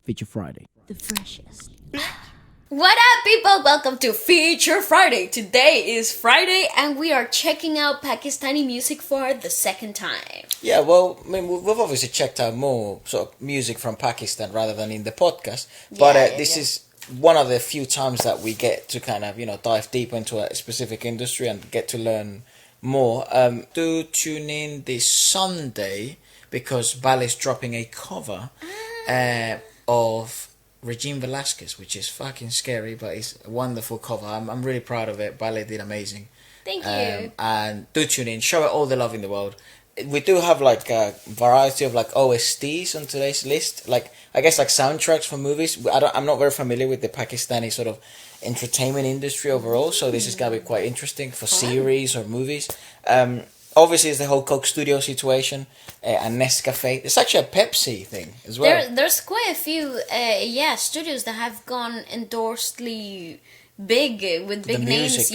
Feature Friday. The freshest. What up, people? Welcome to Feature Friday. Today is Friday and we are checking out Pakistani music for the second time. Yeah, well, I mean, we've obviously checked out more sort of music from Pakistan rather than in the podcast, but this is one of the few times that we get to kind of, dive deep into a specific industry and get to learn more. Do tune in this Sunday because Bal is dropping a cover of Regine Velasquez, which is fucking scary, but it's a wonderful cover. I'm really proud of it. Ballet did amazing. Thank you. And do tune in. Show it all the love in the world. We do have like a variety of like OSTs on today's list. Like I guess like soundtracks for movies. I'm not very familiar with the Pakistani sort of entertainment industry overall, so this is gonna be quite interesting for series or movies. Obviously, it's the whole Coke Studio situation and NESCAFÉ. It's actually a Pepsi thing as well. There's quite a few studios that have gone endorsedly big with big names.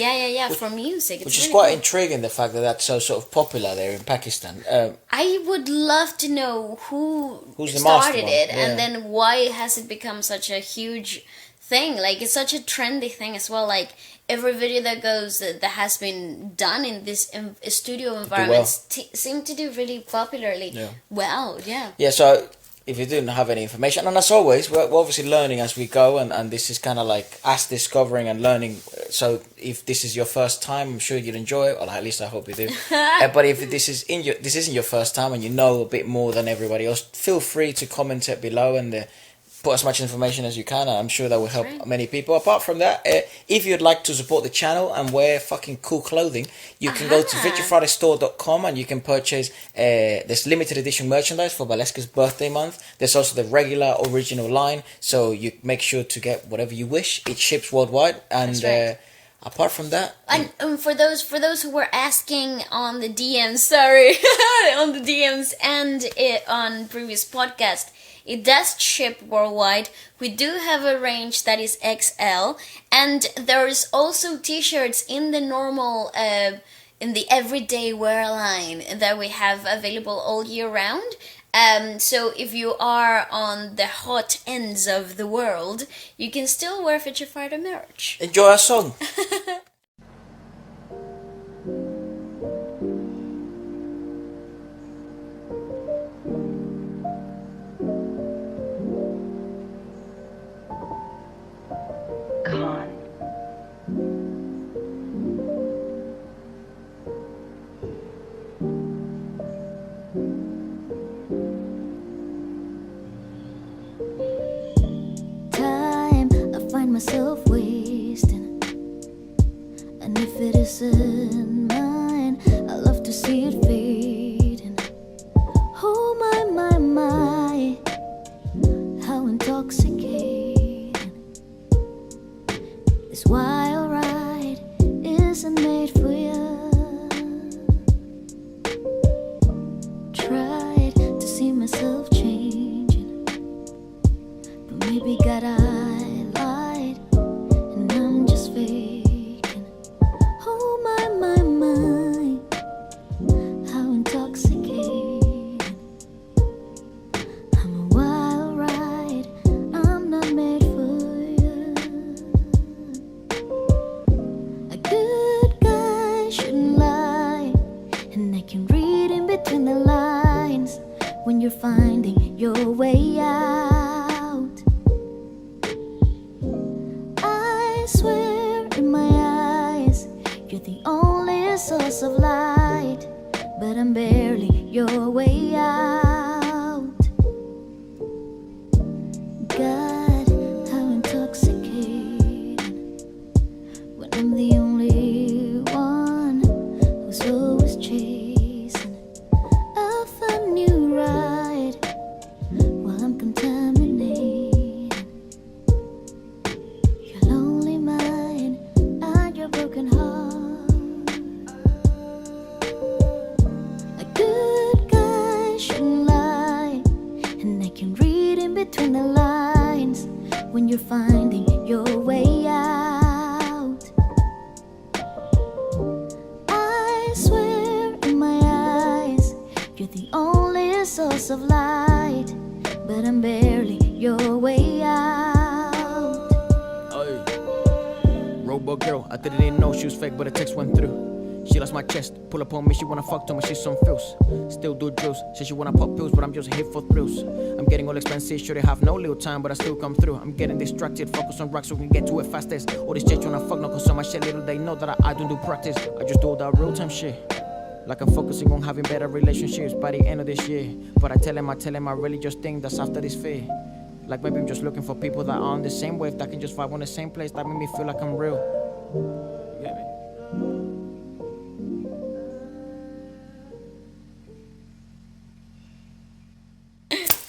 For music. Which is really quite intriguing, the fact that that's so sort of popular there in Pakistan. I would love to know who's started it and then why has it become such a huge thing. Like, it's such a trendy thing as well. Like, every video that goes that has been done in this studio environment seem to do really popularly well. Yeah, so if you didn't have any information, and as always, we're obviously learning as we go, and this is kind of like us discovering and learning. So if this is your first time, I'm sure you'll enjoy it, or at least I hope you do. But if this isn't your first time and you know a bit more than everybody else, feel free to comment it below and put as much information as you can. I'm sure that will help many people. Apart from that, if you'd like to support the channel and wear fucking cool clothing, you can go to featurefridaystore.com and you can purchase this limited edition merchandise for Velasquez's birthday month. There's also the regular original line, so you make sure to get whatever you wish. It ships worldwide, and apart from that, and for those who were asking on the DMs, on the DMs and on previous podcast, it does ship worldwide. We do have a range that is XL, and there is also t-shirts in the normal, in the everyday wear line that we have available all year round. So if you are on the hot ends of the world, you can still wear Feature Friday merch. Enjoy our song. Myself wasting, and if it isn't mine, I love to see it fading. Oh my, how intoxicating. This wild ride isn't made for you. Tried to see myself changing, but maybe got finding your way out. I swear in my eyes, you're the only source of light, but I'm barely your way out. God, how intoxicating when I'm the only one who's always chasing a fun new ride while I'm contaminating your lonely mind and your broken heart. A good guy shouldn't lie, and I can read in between the lines when you're finding your way out. I swear in my eyes, you're the only source of light, but I'm barely your way out. Robot girl, I didn't even know she was fake, but a text went through. She lost my chest, pull up on me, she wanna fuck, told me she's some feels. Still do drills, says she wanna pop pills, but I'm just here for thrills. I'm getting all expensive, sure they have no little time, but I still come through. I'm getting distracted, focus on rocks so we can get to it fastest. All this jet tryna fuck, no cause on my shit, little they know that I don't do practice. I just do all that real time shit. Like I'm focusing on having better relationships by the end of this year. But I tell him I really just think that's after this fear. Like maybe I'm just looking for people that are on the same wave, that can just vibe on the same place, that make me feel like I'm real. You get me?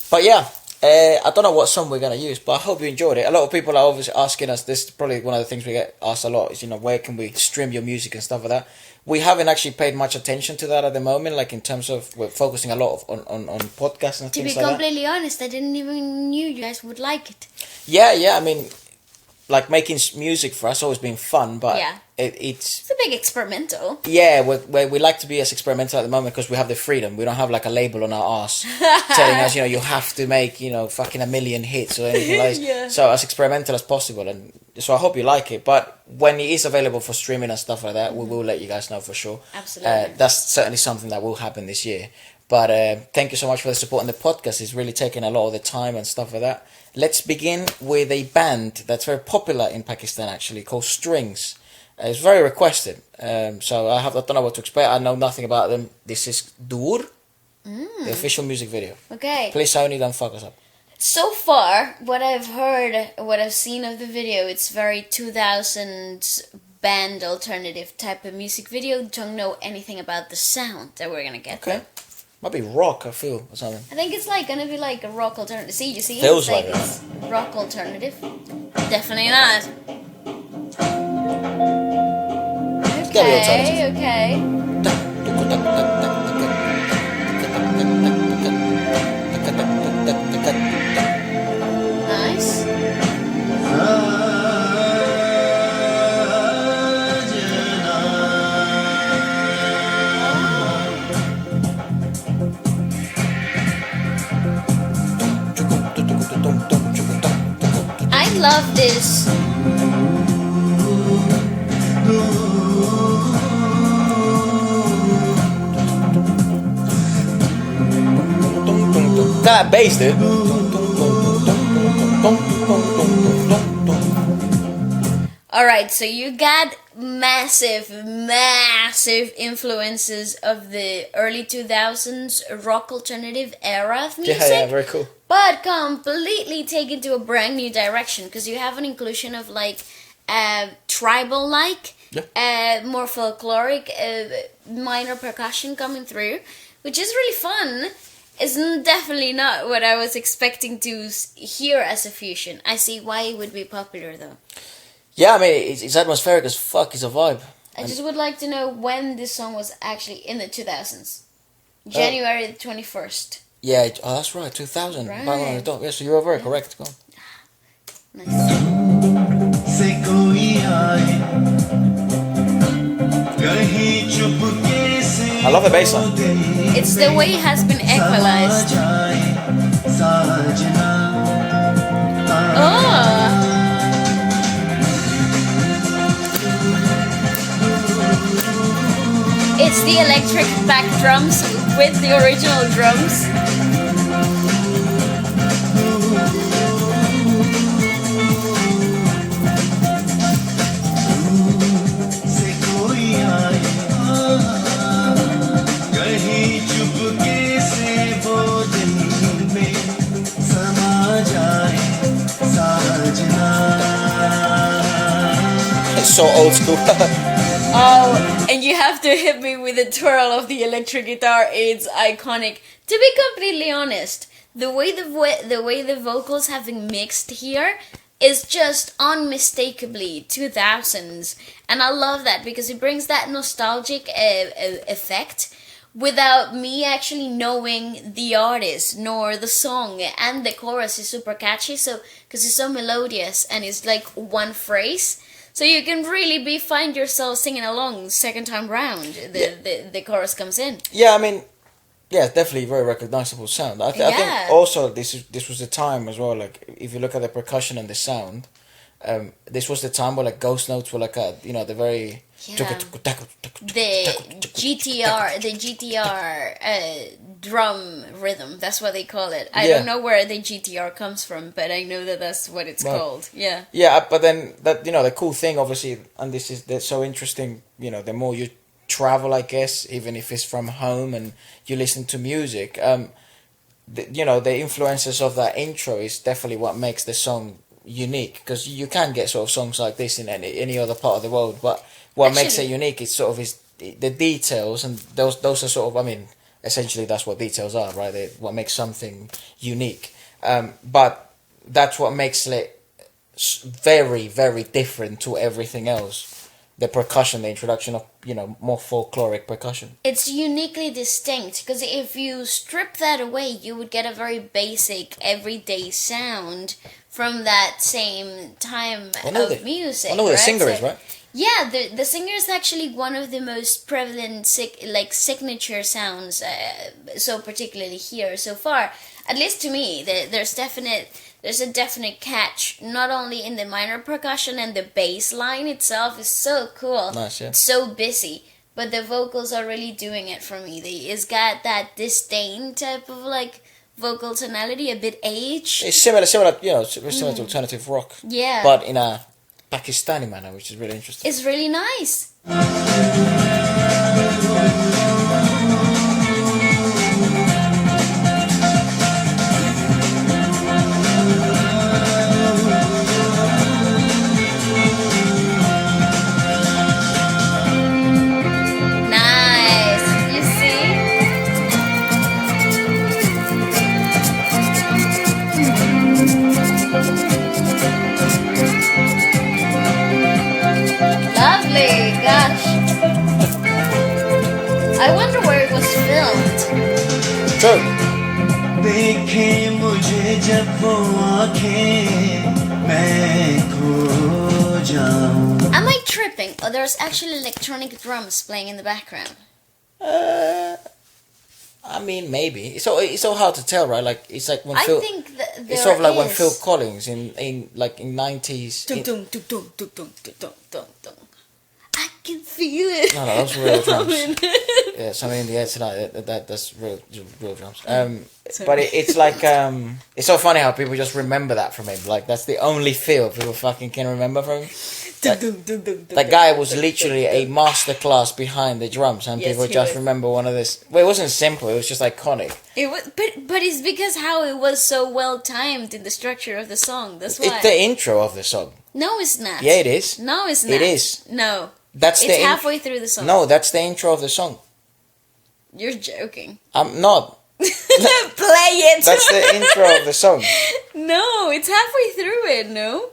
But yeah, I don't know what song we're gonna use, but I hope you enjoyed it. A lot of people are obviously asking us. This is probably one of the things we get asked a lot. Is where can we stream your music and stuff like that. We haven't actually paid much attention to that at the moment. Like in terms of we're focusing a lot on podcasts and things like that. To be completely honest, I didn't even knew you guys would like it. Yeah. I mean, like making music for us always been fun, but Yeah. It's a big experimental. Yeah, we like to be as experimental at the moment because we have the freedom. We don't have like a label on our ass telling us, you have to make, fucking 1 million hits or anything like that. Yeah. So as experimental as possible, and so I hope you like it. But when it is available for streaming and stuff like that, we will let you guys know for sure. Absolutely. That's certainly something that will happen this year. But thank you so much for the support on the podcast. It's really taking a lot of the time and stuff like that. Let's begin with a band that's very popular in Pakistan actually, called Strings. It's very requested, so I don't know what to expect. I know nothing about them. This is Duur, the official music video. Okay. Please, Sony, don't fuck us up. So far, what I've heard, what I've seen of the video, it's very 2000s band alternative type of music video. Don't know anything about the sound that we're gonna get. Okay. Might be rock, I feel, or something. I think it's gonna be like a rock alternative. See, you see? Feels it's like it. it's rock alternative. Definitely not. gotta be alternative. Okay. Nice. I love this. That bass, dude. Alright, so you got massive influences of the early 2000s rock alternative era of music. Yeah, very cool. But completely taken to a brand new direction, because you have an inclusion of tribal-like, more folkloric, minor percussion coming through, which is really fun. It's definitely not what I was expecting to hear as a fusion. I see why it would be popular though. Yeah, I mean, it's atmospheric as fuck. It's a vibe. I just would like to know when this song was actually in the 2000s. January the 21st. Yeah, that's right, 2000. Right. Yeah, so you were very correct. Go on. Nice. I love the bass line. It's the way it has been equalized. Oh! It's the electric back drums with the original drums. It's so old school. Oh, and you have to hit me with the twirl of the electric guitar. It's iconic. To be completely honest, the way the vocals have been mixed here is just unmistakably 2000s, and I love that because it brings that nostalgic effect without me actually knowing the artist nor the song. And the chorus is super catchy, so because it's so melodious and it's like one phrase. So you can really find yourself singing along second time round. The chorus comes in. Yeah, I mean, Yeah, it's definitely a very recognizable sound. I Yeah. think also this was the time as well. Like if you look at the percussion and the sound, this was the time where like ghost notes were like the very Yeah. the GTR drum rhythm. That's what they call it. I Yeah. don't know where the GTR comes from, but I know that that's what it's Right. called. Yeah. Yeah, but then that the cool thing obviously, and that's so interesting. The more you travel, I guess, even if it's from home and you listen to music, the influences of that intro is definitely what makes the song unique, because you can get sort of songs like this in any other part of the world, but what makes it unique is sort of the details, and those are sort of, I mean, essentially that's what details are, right? What makes something unique, but that's what makes it very, very different to everything else. The percussion, the introduction of more folkloric percussion. It's uniquely distinct, because if you strip that away, you would get a very basic, everyday sound from that same time of music. I know who the singer is, right? Yeah, the singer is actually one of the most prevalent signature sounds. So particularly here so far, at least to me, there's a definite catch, not only in the minor percussion, and the bass line itself is so cool. Nice, yeah. It's so busy, but the vocals are really doing it for me. It's got that disdain type of vocal tonality, a bit aged. It's similar, similar to alternative rock. Yeah. But in a Pakistani manner, which is really interesting. It's really nice. I wonder where it was filmed. True. Am I tripping? Oh, there's actually electronic drums playing in the background. I mean, maybe. It's so hard to tell, right? Like it's like when I Phil. think that there it's sort of like when is. Phil Collins in 90s. I can feel it. No, those were real drums. Yeah, something in the air tonight. That's real drums. But it's like it's so funny how people just remember that from him. Like that's the only feel people fucking can remember from him. That guy was literally a masterclass behind the drums, and Yes, people he just was. remember one of this. Well, it wasn't simple; it was just iconic. It was, but it's because how it was so well timed in the structure of the song. That's why. It's the intro of the song. No, it's not. Yeah, it is. No, it's not. It is. No. That's It's the halfway through the song. No, that's the intro of the song. You're joking. I'm not. Play it. That's the intro of the song. No, it's halfway through it. No.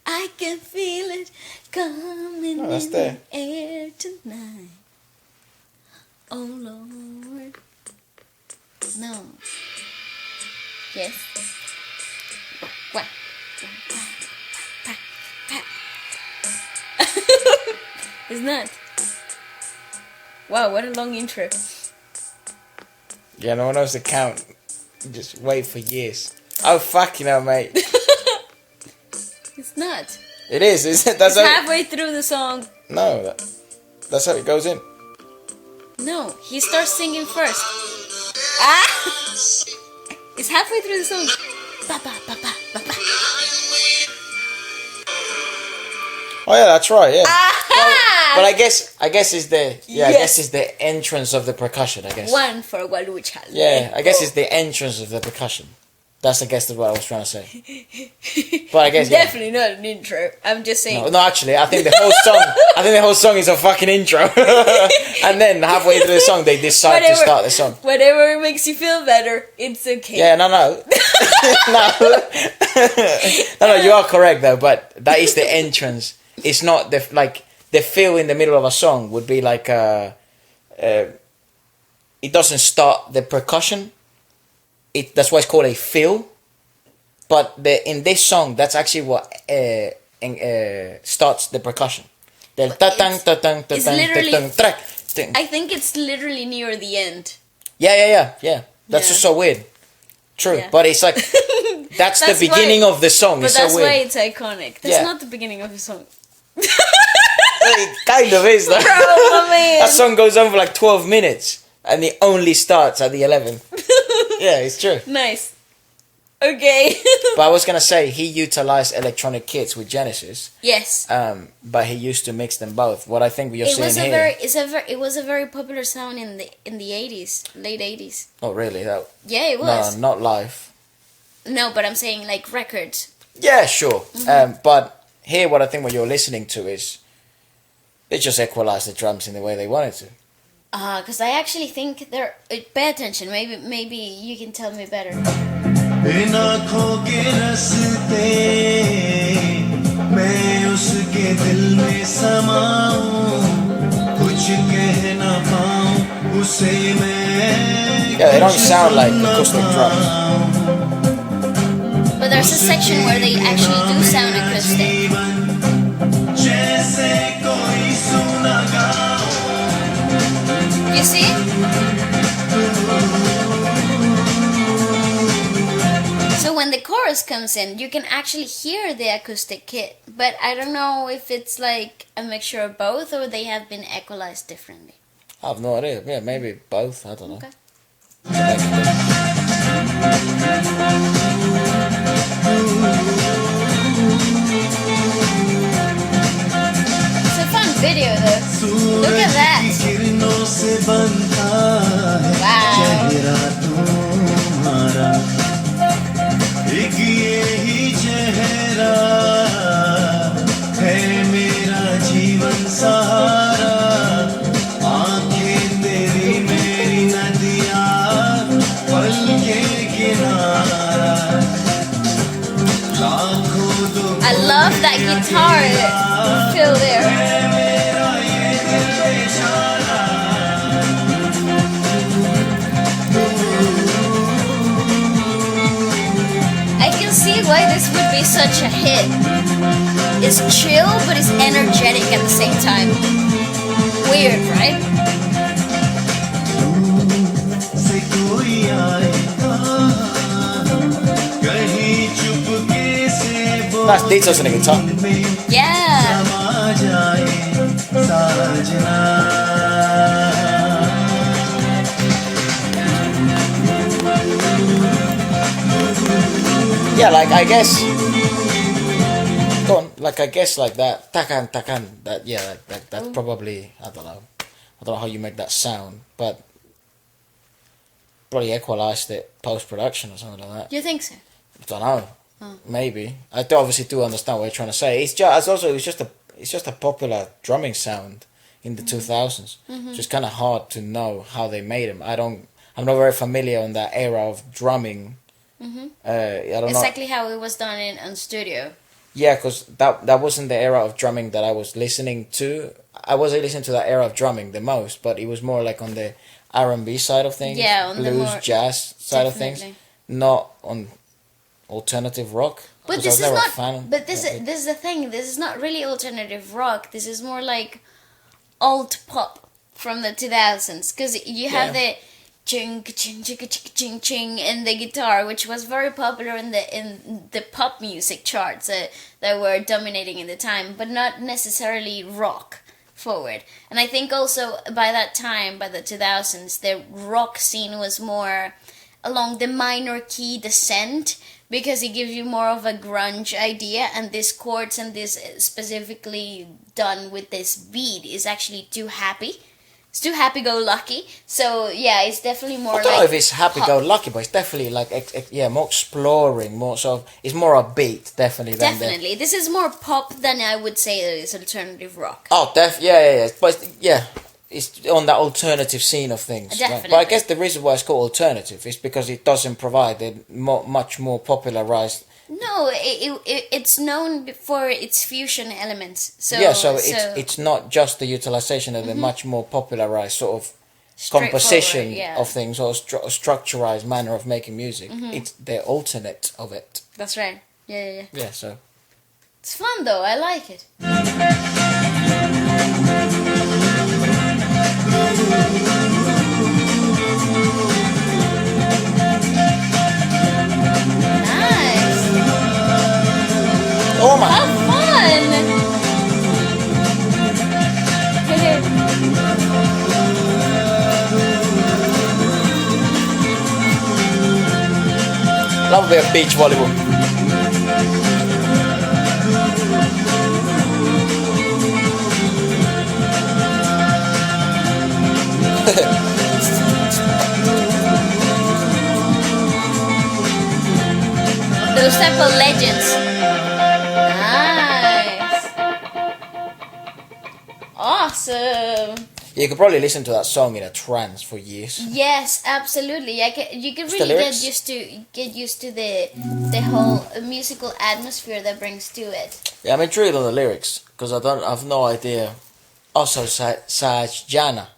I can feel it coming No, that's in there. the air tonight. Oh Lord. No. Yes. What? It's not. Wow, what a long intro. Yeah, no one knows the count. Just wait for years. Oh, fucking hell, mate. It's not. It is, isn't it? That's It's how halfway through the song. No, that's how it goes in. No, he starts singing first. Ah! It's halfway through the song. Ba, ba, ba, ba, ba, ba. Oh yeah, that's right. Yeah. Aha! But I guess it's the I Yes. guess it's the entrance of the percussion. I guess. One for Balouch. Yeah, I guess it's the entrance of the percussion. That's what I was trying to say. But I guess yeah. Definitely not an intro. I'm just saying. No, actually, I think the whole song is a fucking intro. And then halfway through the song, they decide to start the song. Whatever makes you feel better, it's okay. Yeah, no. No, you are correct though. But that is the entrance. It's not the fill in the middle of a song would be like it doesn't start the percussion. That's why it's called a fill. But in this song, that's actually what starts the percussion. It's literally. I think it's literally near the end. Yeah. That's just so weird. True, Yeah. but it's like that's the beginning of the song. But it's that's so why weird. it's iconic. That's not the beginning of the song. It kind of is though. Probably. That song goes on for like 12 minutes, and it only starts at the 11th. Yeah, it's true. Nice. Okay. But I was gonna say he utilized electronic kits with Genesis. Yes. But he used to mix them both. What I think you're It seeing was here. it was a very popular sound in the 80s, late 80s. Oh really? That, Yeah, it was. no, not live. No, but I'm saying like records. Yeah, sure. But here, what I think what you're listening to is they just equalize the drums in the way they wanted to. Because I actually think they're. Pay attention. Maybe you can tell me better. इन आँखों के रस्ते मैं उसके दिल में समाऊं कुछ कह ना पाऊं उसे मैं Yeah, they don't sound like acoustic drums. But there's a section where they actually do sound acoustic. जैसे कोई सुना गाओ You see? So when the chorus comes in, you can actually hear the acoustic kit. But I don't know if it's like a mixture of both or they have been equalized differently. I have no idea. Yeah, maybe both. I don't know. Okay. It's a fun video though. Look at that. किरणों से बनता है Wow. चेहरा तुम्हारा एक यही चेहरा है मेरा जीवन सहारा आंखें तेरी मेरी नदिया पल के किनारा लाखों दुख I love that guitar feel there. मेरा ये दिल बेचारा I can see why this would be such a hit. It's chill, but it's energetic at the same time. Weird, right? से कोई आएगा कहीं चुपके से Nice details in the guitar. Yeah. समा जाए साजना Yeah, like I guess. Go on, like I guess like that. Takan. That yeah, that probably I don't know how you make that sound, but probably equalized it post production or something like that. You think so? I don't know. Maybe I do obviously do understand what you're trying to say. It's just a popular drumming sound in the 2000s. Just kind of hard to know how they made them. I'm not very familiar on that era of drumming. I don't know. Exactly how it was done on studio. Yeah, because that wasn't the era of drumming that I was listening to. I wasn't listening to that era of drumming the most, but it was more like on the R&B side of things, Yeah, on the blues, more- jazz side of things, Definitely. not on alternative rock. But 'cause I this was is never a not. fan But this of it. is the thing. This is not really alternative rock. This is more like alt pop from the 2000s. Because you have the ching ching ching ching ching ching in the guitar, which was very popular in the pop music charts that were dominating in the time, but not necessarily rock forward. And I think also by that time, by the 2000s, the rock scene was more along the minor key descent, because it gives you more of a grunge idea, and this chords and this specifically done with this beat is actually too happy. It's too happy-go-lucky. So yeah, it's definitely more I don't like know if it's happy-go-lucky, but it's definitely like more exploring, more sort of. It's more upbeat, definitely. Than definitely. This is more pop than I would say it is alternative rock. Oh, yeah. But yeah, it's on that alternative scene of things. right? Definitely. But I guess the reason why it's called alternative is because it doesn't provide a much more popularized. No, it's known for its fusion elements. So It's not just the utilization of the much more popularized sort of straightforward, composition yeah. of things or structurized manner of making music. It's the alternate of it. That's right. Yeah. Yeah, so. It's fun though. I like it. bit of beach volleyball. Those type of legends. Nice. Awesome. You could probably listen to that song in a trance for years. Yes, absolutely. You can It's the really lyrics. get used to the whole musical atmosphere that brings to it. Yeah, I'm intrigued on the lyrics because I've no idea. Also, Sajna.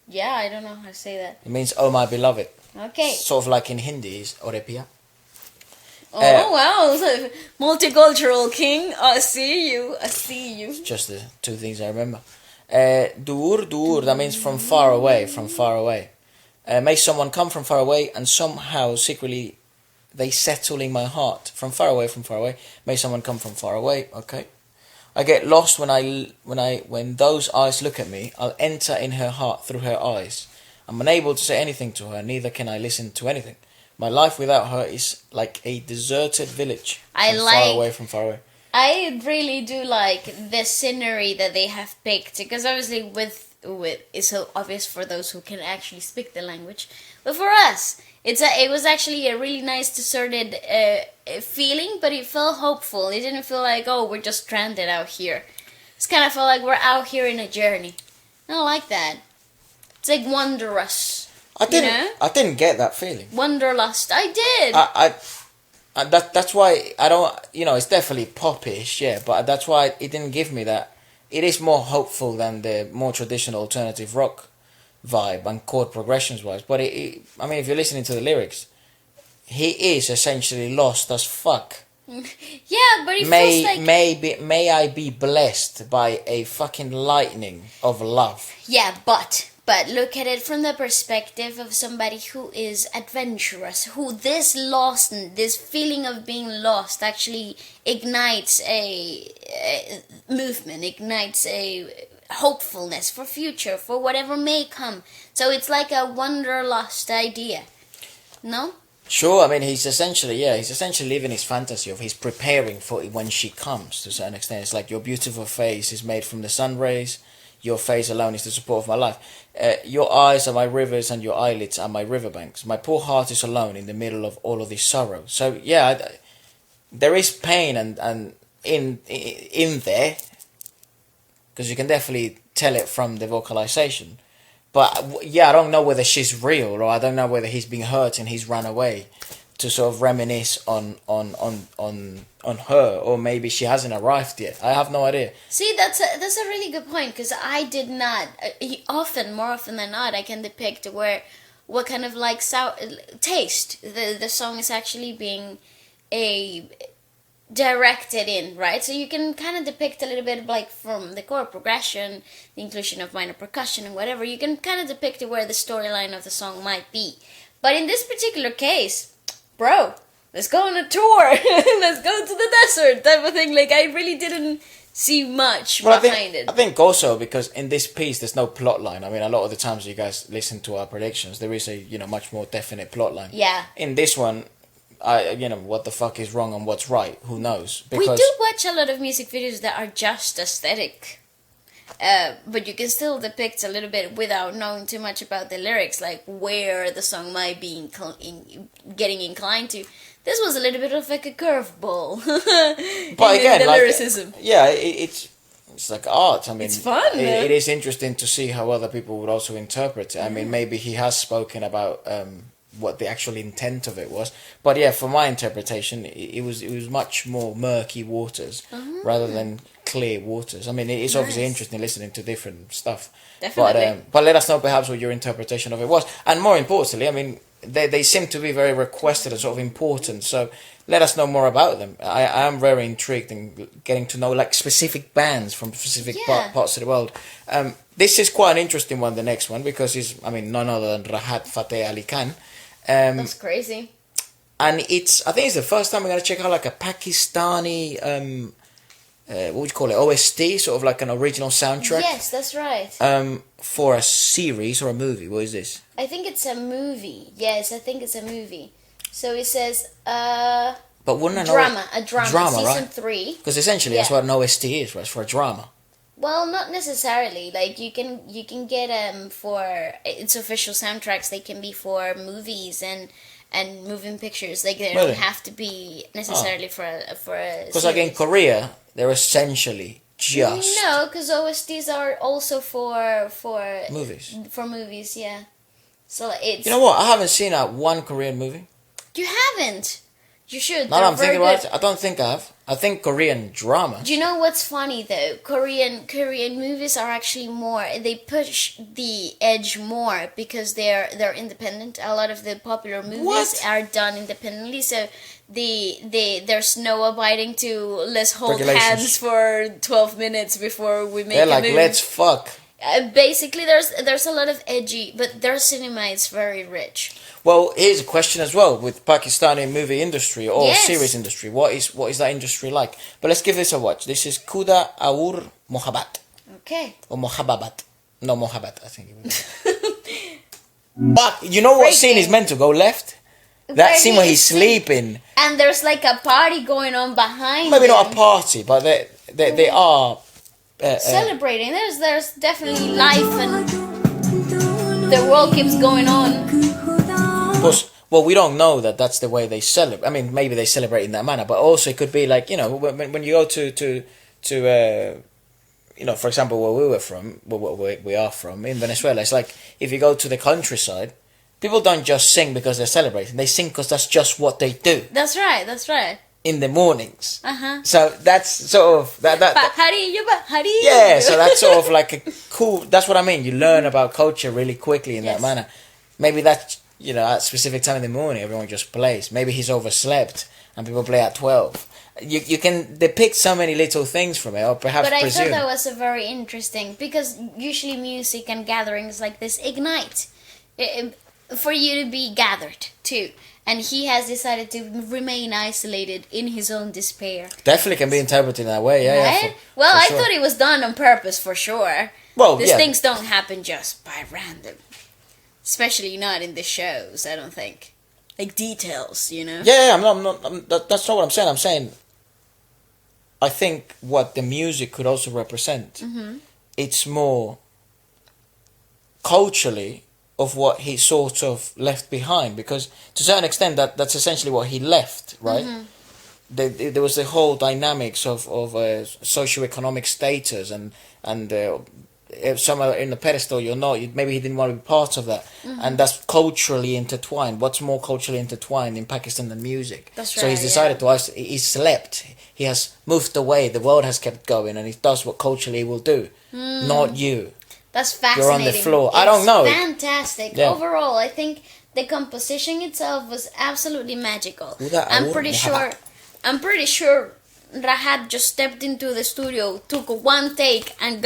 Yeah, I don't know how to say that. It means "Oh my beloved." Okay. Sort of like in Hindi is "Ore piya." Oh wow, so multicultural king. I see you. Just the two things I remember. Duur, that means from far away, may someone come from far away and somehow secretly they settle in my heart. From far away, may someone come from far away. Okay. I get lost when those eyes look at me. I'll enter in her heart through her eyes. I'm unable to say anything to her, neither can I listen to anything. My life without her is like a deserted village. From far away. I really do like the scenery that they have picked, because obviously with it's so obvious for those who can actually speak the language, but for us it was actually a really nice deserted feeling, but it felt hopeful. It didn't feel like, oh, we're just stranded out here. It's kind of felt like we're out here in a journey. I like that. It's like wondrous. I didn't get that feeling. Wanderlust. I did. That's why I don't. It's definitely popish, yeah. But that's why it didn't give me that. It is more hopeful than the more traditional alternative rock vibe and chord progressions wise. But if you're listening to the lyrics, he is essentially lost as fuck. Yeah, but it feels like May I be blessed by a fucking lightning of love. Yeah, but look at it from the perspective of somebody who is adventurous, who this feeling of being lost actually ignites a movement, ignites a hopefulness for future, for whatever may come. So it's like a wanderlust idea, no? Sure, he's essentially living his fantasy of he's preparing for it when she comes to a certain extent. It's like your beautiful face is made from the sun rays. Your face alone is the support of my life. Your eyes are my rivers and your eyelids are my riverbanks. My poor heart is alone in the middle of all of this sorrow. So yeah, there is pain and in there, because you can definitely tell it from the vocalization. But yeah, I don't know whether she's real, or I don't know whether he's been hurt and he's run away to sort of reminisce on her, or maybe she hasn't arrived yet. I have no idea. See, that's a really good point, because I did not more often than not I can depict what kind of like taste the song is actually being directed in, right? So you can kind of depict a little bit of like from the chord progression, the inclusion of minor percussion and whatever. You can kind of depict where the storyline of the song might be. But in this particular case, bro, let's go on a tour. Let's go to the desert type of thing. Like, I really didn't see much behind it. I think also because in this piece there's no plot line. A lot of the times you guys listen to our predictions, there is a much more definite plot line. Yeah. In this one, what the fuck is wrong and what's right? Who knows? Because we do watch a lot of music videos that are just aesthetic. But you can still depict a little bit without knowing too much about the lyrics, like where the song might be getting inclined to. This was a little bit of like a curveball. But again, the lyricism. Yeah, it's like art. It's fun. It is interesting to see how other people would also interpret it. Maybe he has spoken about what the actual intent of it was, but yeah, for my interpretation, it was much more murky waters rather than clear waters. It's obviously interesting listening to different stuff. Definitely. But let us know perhaps what your interpretation of it was, and more importantly, they seem to be very requested and sort of important. So let us know more about them. I am very intrigued in getting to know like specific bands from specific parts of the world. This is quite an interesting one. The next one, because he's none other than Rahat Fateh Ali Khan. That's crazy. And I think it's the first time we're going to check out like a Pakistani what would you call it, OST, sort of like an original soundtrack. Yes, that's right. For a series or a movie. What is this? I think it's a movie. Yes, I think it's a movie. So it says But wouldn't a drama, season right? 3. Because essentially that's what an OST is, right? It's for a drama. Well, not necessarily. Like you can get for its official soundtracks. They can be for movies and moving pictures. Like they Really? don't have to be necessarily for a. Because like in Korea, they're essentially just No, because OSTs are also for movies. For movies, yeah. So it's. You know what? I haven't seen one Korean movie. You haven't. You should. Now that I'm They're thinking very about it, I don't think I have. I think Korean drama. Do you know what's funny though? Korean movies are actually more. They push the edge more because they're independent. A lot of the popular movies What? are done independently, so there's no abiding to let's hold Regulations. hands for 12 minutes before we make They're a like, movie. let's fuck. Basically, there's a lot of edgy, but their cinema is very rich. Well, here's a question as well with Pakistani movie industry or Yes. series industry. What is that industry like? But let's give this a watch. This is Khuda Aur Mohabbat Okay. or Mohabbat. No, Mohabbat, I think it was. But you know what Break scene it. is meant to go left? That scene where he's is sleeping. And there's like a party going on behind. Maybe not a him. party, but they are. Celebrating. There's definitely life and the world keeps going on. Because, well, we don't know that that's the way they celebrate. I mean, maybe they celebrate in that manner, but also it could be like, you know, when you go to you know, for example, where we were from, where we are from, in Venezuela, it's like if you go to the countryside, people don't just sing because they're celebrating. They sing because that's just what they do That's right. in the mornings. Uh-huh. So that's sort of that. Yeah, so that's sort of like a cool. That's what I mean. You learn about culture really quickly in that Yes. manner. Maybe that's, you know, at a specific time in the morning, everyone just plays. Maybe he's overslept and people play at 12. You can depict so many little things from it, or perhaps But I presume. thought that was a very interesting because usually music and gatherings like this ignite for you to be gathered too. And he has decided to remain isolated in his own despair. Definitely can be interpreted in that way. Yeah, Right? yeah. Well, for I sure. thought it was done on purpose for sure. Well, These yeah. things don't happen just by random. Especially not in the shows, I don't think. Like details, you know? Yeah, that's not what I'm saying. I'm saying, I think what the music could also represent, it's more culturally of what he sort of left behind, because to a certain extent that's essentially what he left, right? There was the whole dynamics of socioeconomic status and if some are in the pedestal, you're not. Maybe he didn't want to be part of that, and that's culturally intertwined. What's more culturally intertwined in Pakistan than music? That's So he's right, decided to. He slept. He has moved away. The world has kept going, and he does what culturally he will do. Not you. That's fascinating. You're on the floor. I don't know. Fantastic. Yeah. Overall, I think the composition itself was absolutely magical. Khuda I'm Aur pretty Mohabbat. sure Rahat just stepped into the studio, took one take, and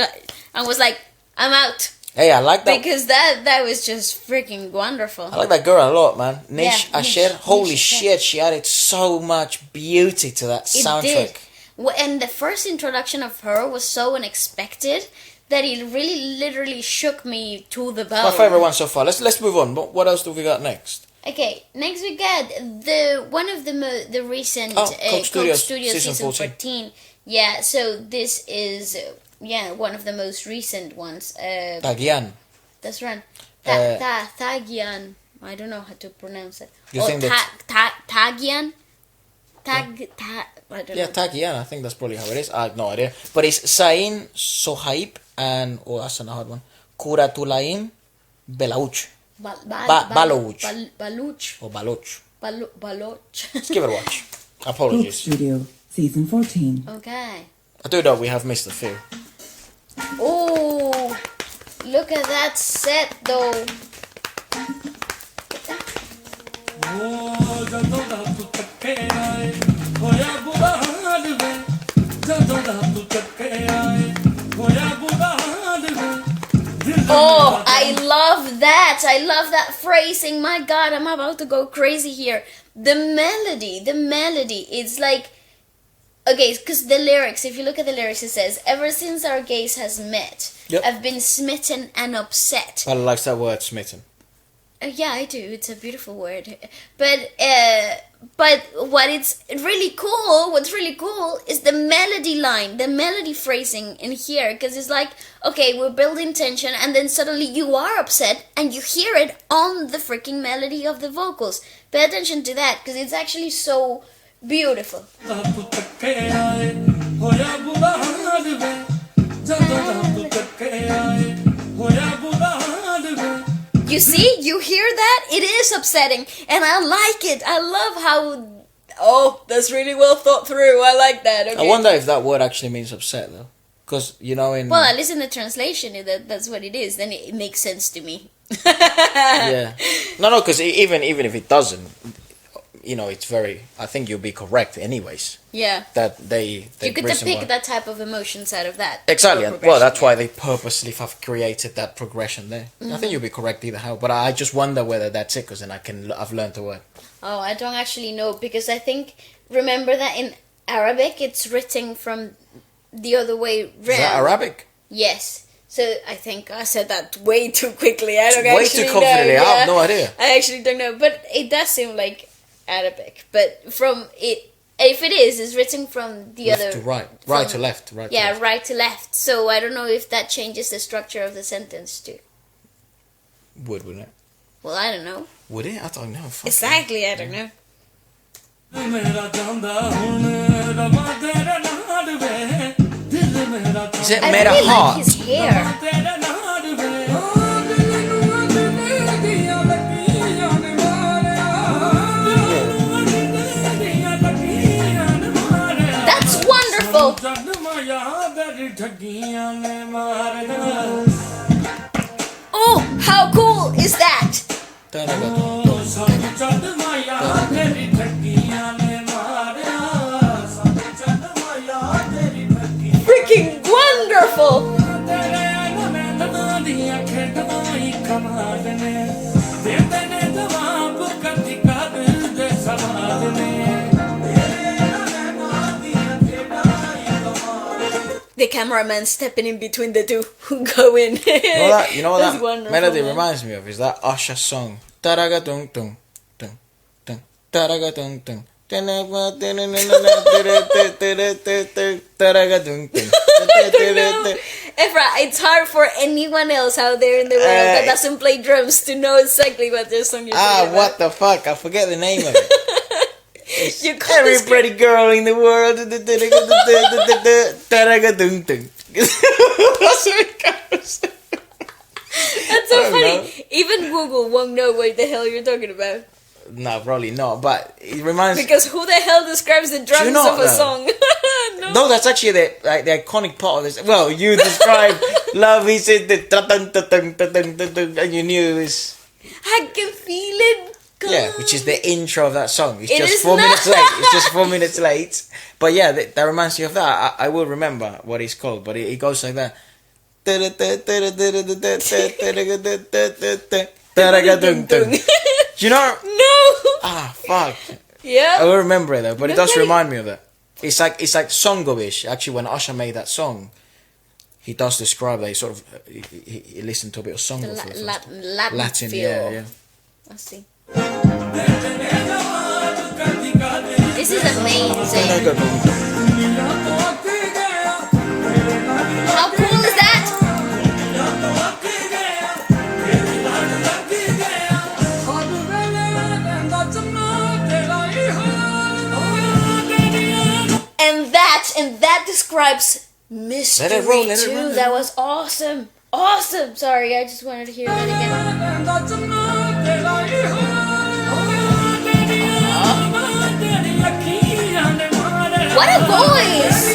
was like, "I'm out," Hey, I like that. because that was just freaking wonderful. I like that girl a lot, man. Nish Yeah, Nish. Asher. Holy Nish Asher. shit, she added so much beauty to that It soundtrack. did. And the first introduction of her was so unexpected that it really literally shook me to the bone. My favorite one so far. Let's move on. What else do we got next? Okay, next we got the recent Coke Studios, season season 14. Yeah, so this is one of the most recent ones. Thagyan. That's right. Thagyan. I don't know how to pronounce it. You think that- Thagyan? I don't Yeah, know. Thagyan. I think that's probably how it is. I have no idea. But it's Zain Zohaib and that's a hard one. Quratulain, Balouch Balouch. Balouch. or Balouch. Balouch. Let's give it a watch. Coke Apologies. Studio, Season 14. Okay. I do know we have missed a few. Oh, look at that set though. Oh, I love that. I love that phrasing. My God, I'm about to go crazy here. The melody, it's like Okay, because the lyrics, if you look at the lyrics, it says, "Ever since our gaze has met, Yep. I've been smitten and upset." I like that word, smitten. Yeah, I do. It's a beautiful word. But what's really cool is the melody line, the melody phrasing in here, because it's like, okay, we're building tension, and then suddenly you are upset, and you hear it on the freaking melody of the vocals. Pay attention to that, because it's actually so beautiful. You see, you hear that? It is upsetting, and I like it. I love how. Oh, that's really well thought through. I like that. Okay. I wonder if that word actually means upset though, because you know in Well, at least in the translation, that's what it is. Then it makes sense to me. yeah, no, because even if it doesn't, you know, it's very. I think you'll be correct anyways. Yeah. That they You could reason depict why- that type of emotions out of that. Exactly, or and well, that's why progression, they purposely have created that progression there. I think you'll be correct either how, but I just wonder whether that's it, because then I've learned the word. Oh, I don't actually know, because I think, remember that in Arabic it's written from the other way round. Is that Arabic? Yes. So I think I said that way too quickly. I don't Way actually too confidently. know. I have no idea. I actually don't know, but it does seem like Arabic. But from it, if it is, it's written from the Left other to right, right to from- left, right. Yeah, to left. right to left. So I don't know if that changes the structure of the sentence too. Wouldn't it? Well, I don't know. Would it? I don't know. Fuck Exactly, I don't know. Is it I made really a heart? like his hair. That's wonderful. Oh, how cool is that? Freaking wonderful. The cameraman stepping in between the two who go in. You know what That's that wonderful, melody man. reminds me of? Is that Usher song? Taraga dung dung dung dung taraga dung dung. Efra, it's hard for anyone else out there in the world that doesn't play drums to know exactly what this song you're talking about. What the fuck? I forget the name of it. You call this Every pretty girl in the world. Taraga dung dung. That's what it goes. That's so I don't funny. know. Even Google won't know what the hell you're talking about. No, probably not. But it reminds me. Because who the hell describes the drums know of a that? song? No. No, that's actually the iconic part of this. Well, you described love. He said the and you knew it was I can feel it. yeah, which is the intro of that song. It's It just is 4 minutes not. late. It's just 4 minutes late. But yeah, that reminds me of that. I will remember what it's called. But it goes like that. You know? No. Ah, fuck. I Yeah. will remember it though, but it does Nobody- remind me of that. It's like songo-ish. Actually, when Usher made that song, he does describe that he sort of he listened to a bit of songo for the first time. Latin feel. yeah. I see. This is amazing. How cool is that? And that describes mystery Let it roll, let it too. run. That was awesome. Awesome. Sorry, I just wanted to hear that again. What a voice!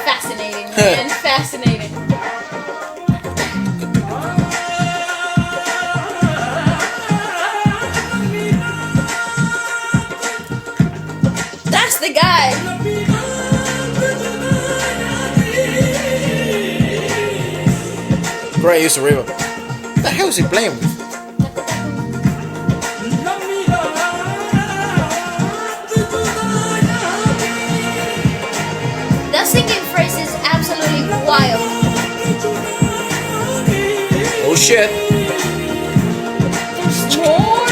Fascinating, man. Fascinating. Great use of reverb. What the hell is he playing with? That singing phrase is absolutely wild. Oh shit. More.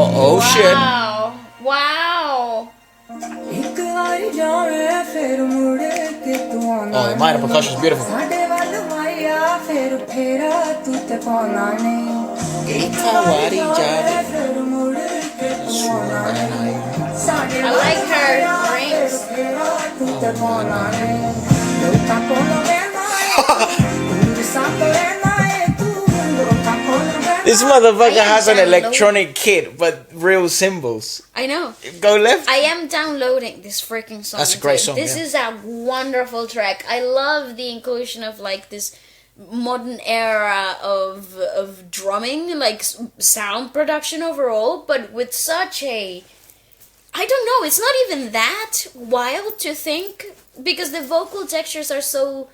Oh shit. Wow. Oh, the minor percussion is beautiful. I like her rings. This motherfucker has an electronic kit, but real cymbals. I know. Go left. I am downloading this freaking song. That's a great song, This yeah. is a wonderful track. I love the inclusion of like this modern era of drumming, like sound production overall, but with such a, I don't know, it's not even that wild to think, because the vocal textures are so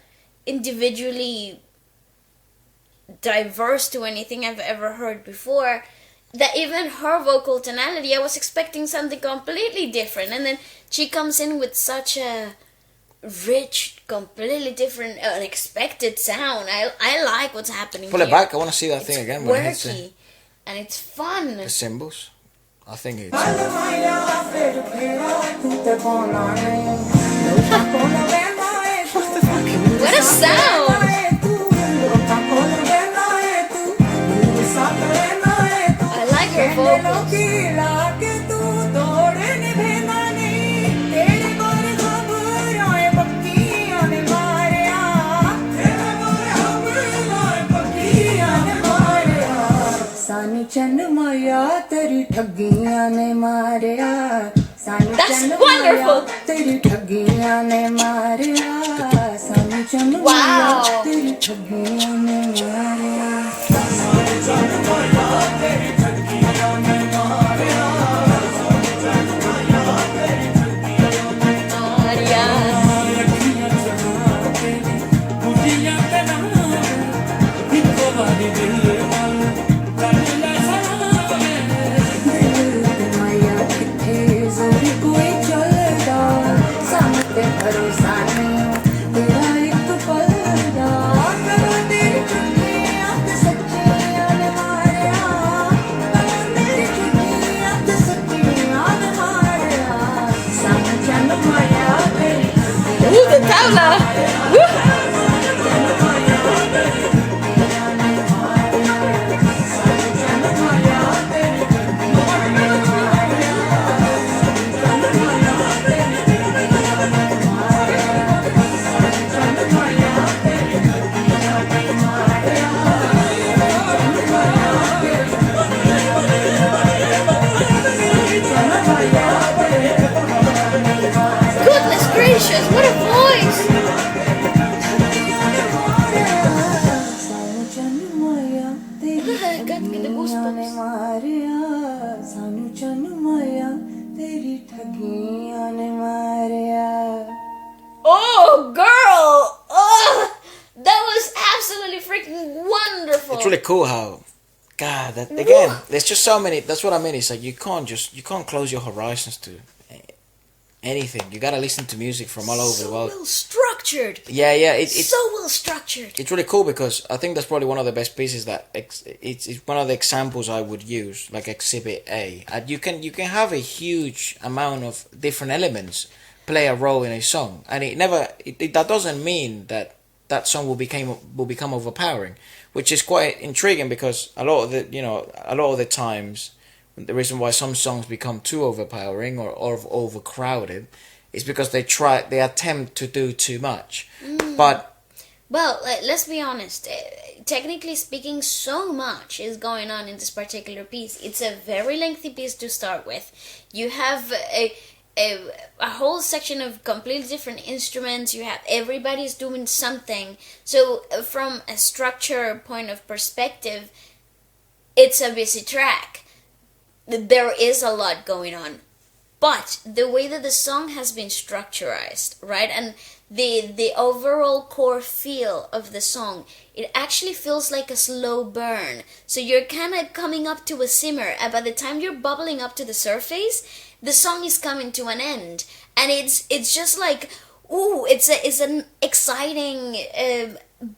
individually diverse to anything I've ever heard before, that even her vocal tonality, I was expecting something completely different, and then she comes in with such a rich, completely different, unexpected sound. I like what's happening Pull here. it back. I want to see that It's thing again. When it hits quirky, and it's fun. the cymbals. I think it's. What a sound! I like her vocals. That's wonderful! Wow! Ooh, the tabla! Woo! Goodness gracious, what a voice! I got the goosebumps. Oh, girl! Oh, that was absolutely freaking wonderful. It's really cool how, God, that again. There's just so many. That's what I mean. It's like you can't close your horizons to anything. You gotta listen to music from all over the world. So well structured. Yeah. It's So well structured. it's really cool because I think that's probably one of the best pieces that it's one of the examples I would use, like Exhibit A. And you can have a huge amount of different elements play a role in a song, and that doesn't mean that song will become overpowering, which is quite intriguing because a lot of the times the reason why some songs become too overpowering or overcrowded is because they attempt to do too much. But Well, let's be honest. Technically speaking, so much is going on in this particular piece. It's a very lengthy piece to start with. You have a whole section of completely different instruments. You have everybody's doing something. So from a structure point of perspective, it's a busy track. There is a lot going on. But the way that the song has been structurized, right, and the overall core feel of the song, it actually feels like a slow burn. So you're kind of coming up to a simmer, and by the time you're bubbling up to the surface, the song is coming to an end, and it's just like, ooh, it's an exciting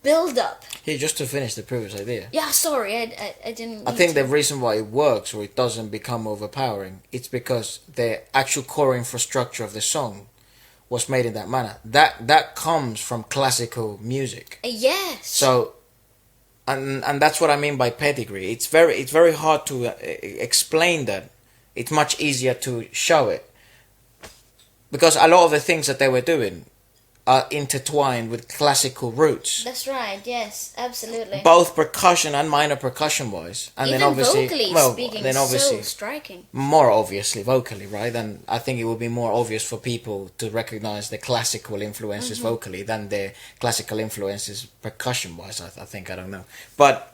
build up. Here, just to finish the previous idea. Yeah, sorry, I didn't. I think the reason why it works or it doesn't become overpowering, it's because the actual core infrastructure of the song was made in that manner. That comes from classical music. Yes. So, and that's what I mean by pedigree. It's very hard to explain that. It's much easier to show it, because a lot of the things that they were doing are intertwined with classical roots. That's right. Yes, absolutely. Both percussion and minor percussion wise, and even then obviously, vocally speaking, then obviously, so striking. more obviously vocally, right? And I think it would be more obvious for people to recognize the classical influences vocally than the classical influences percussion wise. I think, I don't know, but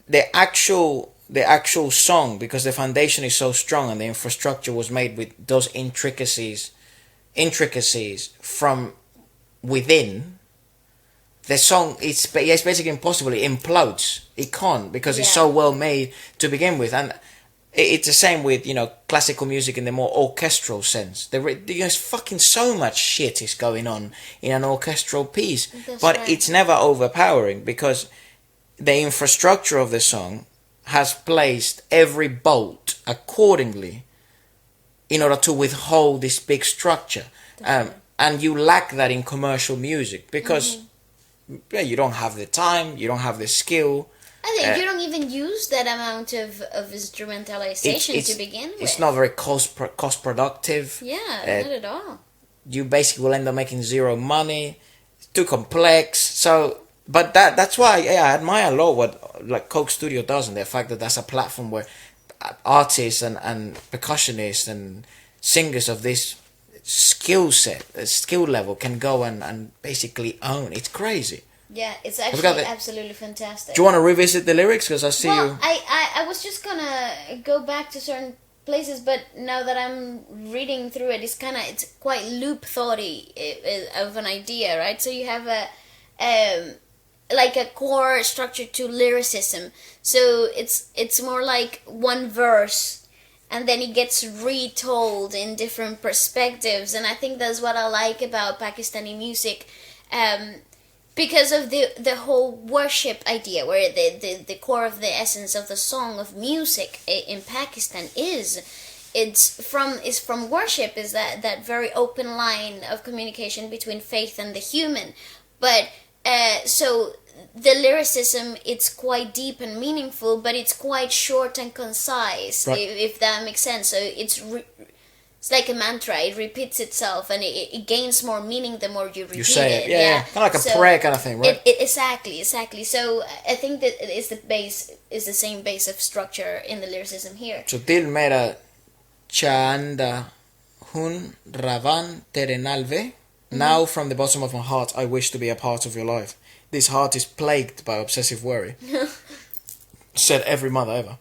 the actual song, because the foundation is so strong and the infrastructure was made with those intricacies from within, the song, it's basically impossible. It implodes. It can't, because it's so well made to begin with. And it's the same with, classical music in the more orchestral sense. There's fucking so much shit is going on in an orchestral piece. But it's never overpowering, because the infrastructure of the song has placed every bolt accordingly in order to withhold this big structure. And you lack that in commercial music, because you don't have the time, you don't have the skill. I think you don't even use that amount of instrumentalization to begin with. It's not very cost productive. Yeah, not at all. You basically will end up making zero money. It's too complex. So, but that's why I admire a lot what like Coke Studio does, and the fact that that's a platform where artists and percussionists and singers of this skill level can go and basically own. It's crazy. Yeah, it's actually absolutely fantastic. Do you want to revisit the lyrics? Because I see you. I was just gonna go back to certain places, but now that I'm reading through it, it's quite loop thoughty of an idea, right? So you have like a core structure to lyricism. So it's more like one verse, and then it gets retold in different perspectives, and I think that's what I like about Pakistani music, because of the whole worship idea, where the core of the essence of the song of music in Pakistan is from worship, is that very open line of communication between faith and the human, but so the lyricism, it's quite deep and meaningful, but it's quite short and concise, right, if that makes sense. So it's like a mantra. It repeats itself, and it gains more meaning the more you repeat say it. Yeah. Kind of like a prayer kind of thing, right? Exactly. So I think that is the same base of structure in the lyricism here. So Dil Mera Chanda Hun Ravan Terenalve. Now from the bottom of my heart, I wish to be a part of your life. This heart is plagued by obsessive worry. Said every mother ever.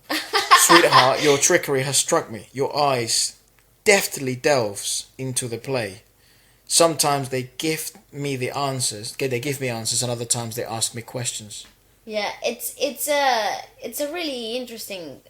Sweetheart, your trickery has struck me. Your eyes deftly delves into the play. Sometimes they give me answers, and other times they ask me questions. Yeah, it's a really interesting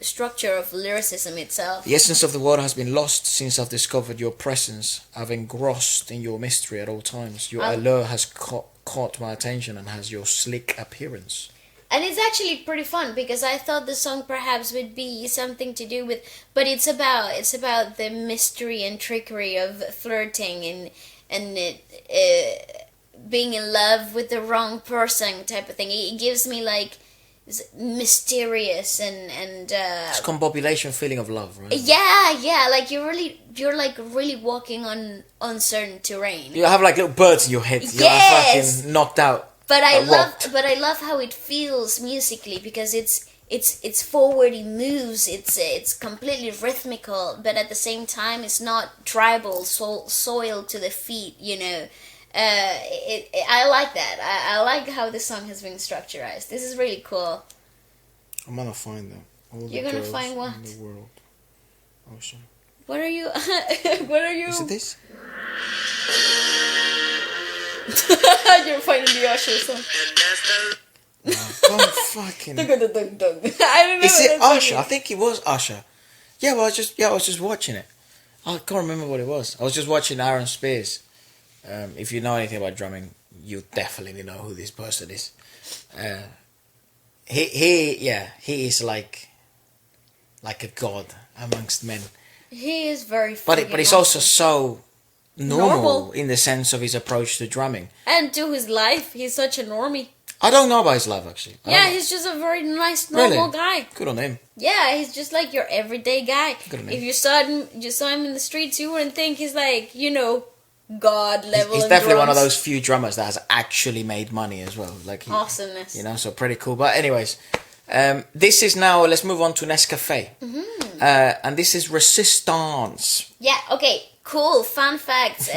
structure of lyricism itself. The essence of the water has been lost since I've discovered your presence. I've engrossed in your mystery at all times. Your allure has caught my attention and has your slick appearance. And it's actually pretty fun, because I thought the song perhaps would be something to do with, but it's about the mystery and trickery of flirting and being in love with the wrong person type of thing. It gives me like mysterious and it's combobulation feeling of love, right? Yeah, like you're really walking on uncertain terrain. You have like little birds in your head. You're like fucking knocked out. But I love how it feels musically, because it's forward, it moves, it's completely rhythmical, but at the same time it's not tribal, soil to the feet, I like that. I like how the song has been structurized. This is really cool. I'm gonna find them. You're gonna find what? In the world. Ocean. What are you? What are you? Is it this? You're finding the Usher song. Oh, fucking. I don't know. Is it what Usher? I think it was Usher. Yeah, well, I was just watching it. I can't remember what it was. I was just watching Aaron Spears. If you know anything about drumming, you definitely know who this person is. He is like a god amongst men. He is very. But he's also so normal in the sense of his approach to drumming. And to his life, he's such a normie. I don't know about his life actually. Yeah, he's just a very nice, normal guy. Good on him. Yeah, he's just like your everyday guy. Good on him. If you saw him in the streets, you wouldn't think he's like, God level. He's in definitely one of drums. those few drummers that has actually made money as well. Like Awesomeness. So pretty cool. But anyways, this is now. Let's move on to NESCAFÉ. And this is Resistance. Yeah. Okay. Cool. Fun facts.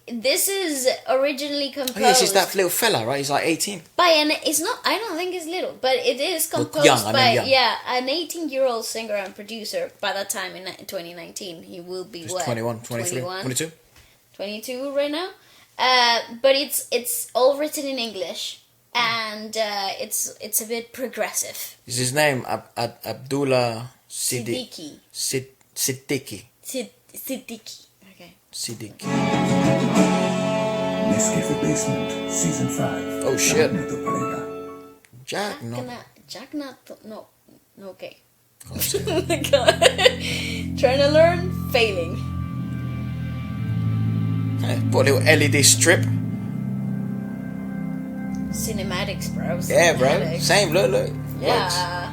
This is originally composed. Oh, yes, he's that little fella, right? He's like 18. By it's not. I don't think it's little, but it is composed young, I mean young. an 18-year-old singer and producer. By that time in 2019, he will be He's what? 21, 23, 22. 22 right now. But it's all written in English, and it's a bit progressive. Is his name Abdullah Siddiqui. Siddiqui. Siddiqui. Okay. Siddiqui. NESCAFÉ Basement, Season 5. Oh shit. Jack No. no. Okay. Trying to learn, failing. Put a little LED strip. Cinematics, bro. Yeah, bro. Cinematics. Same. Look. Yeah.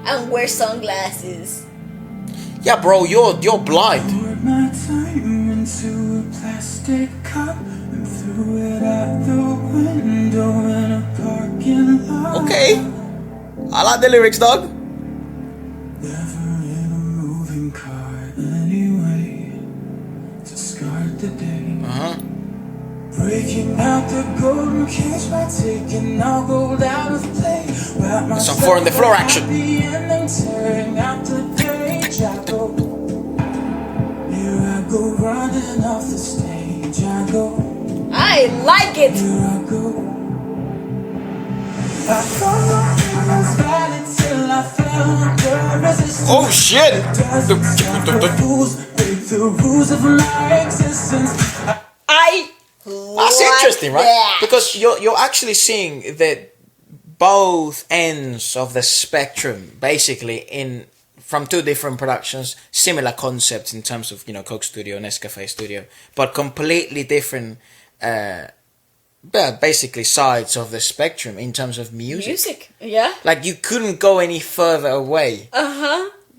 And wear sunglasses. Yeah, bro. You're blind. Poured my time into a plastic cup and threw it out the window in a parking lot. Okay. I like the lyrics, dog. Never in a moving car anyway. Discard the day. Breaking out the golden cage by taking all gold out of play. Some 4 on the floor action. And then tearing out the page. I go, here I go running off the stage. I go, I like it. here I go. I thought I was valid till I found the resistance. Oh shit. Break the rules of my existence. That's interesting, right? that. Because you're actually seeing that both ends of the spectrum, basically from 2 different productions, similar concepts in terms of Coke Studio, NESCAFÉ Studio, but completely different, basically sides of the spectrum in terms of music. Yeah. Like you couldn't go any further away.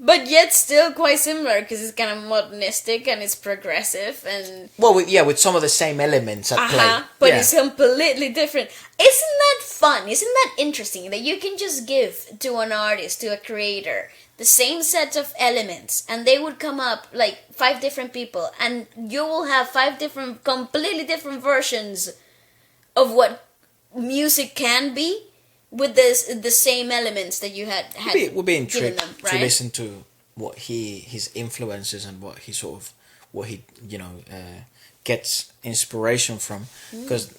But yet still quite similar because it's kind of modernistic and it's progressive and Well, with some of the same elements at play. but Yeah. it's completely different. Isn't that fun? Isn't that interesting that you can just give to an artist, to a creator, the same set of elements and they would come up like 5 different people and you will have 5 different, completely different versions of what music can be with the same elements that you had We'll be intrigued them, right? to listen to what his influences and what he gets inspiration from, because